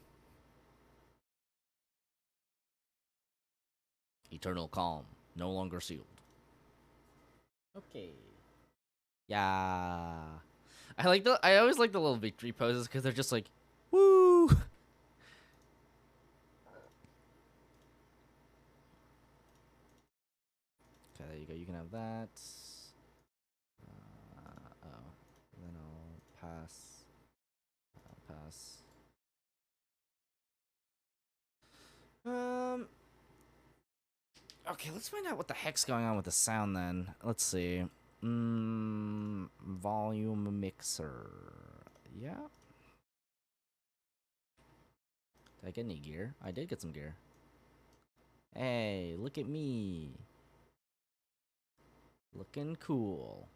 A: Eternal calm, no longer sealed. Okay. Yeah. I always like the little victory poses because they're just like, woo. Okay, there you go. You can have that. Oh. Then I'll pass. Pass. Okay, let's find out what the heck's going on with the sound then. Let's see. Volume mixer. Yeah. Did I get any gear? I did get some gear. Hey, look at me. Looking cool.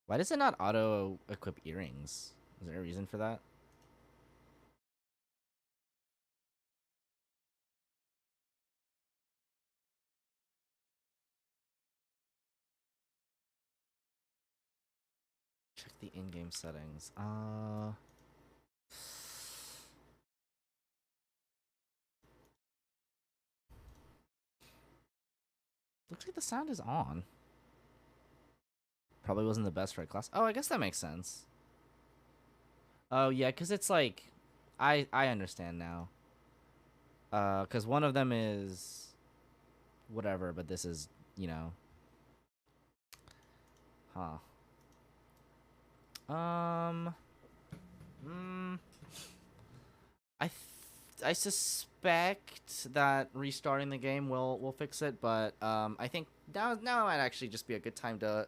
A: Why does it not auto-equip earrings? Is there a reason for that? Check the in-game settings. Looks like the sound is on. Probably wasn't the best for a class. Oh, I guess that makes sense. Oh, yeah, because it's like... I understand now. Because one of them is... whatever, but this is, you know... Huh. I suspect that restarting the game will fix it, but I think now might actually just be a good time to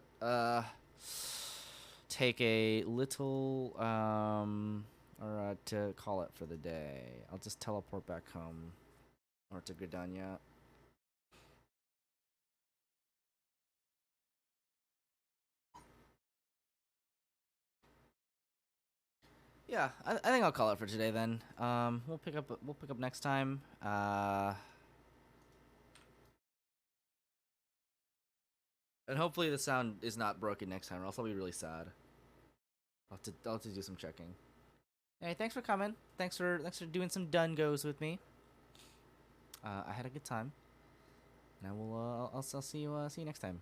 A: take a little or to call it for the day. I'll just teleport back home or to Gridania. Yeah, I think I'll call it for today then. We'll pick up next time. And hopefully the sound is not broken next time, or else I'll be really sad. I'll have to do some checking. Hey, thanks for coming. Thanks for doing some done goes with me. I had a good time, and I will. I'll see you next time.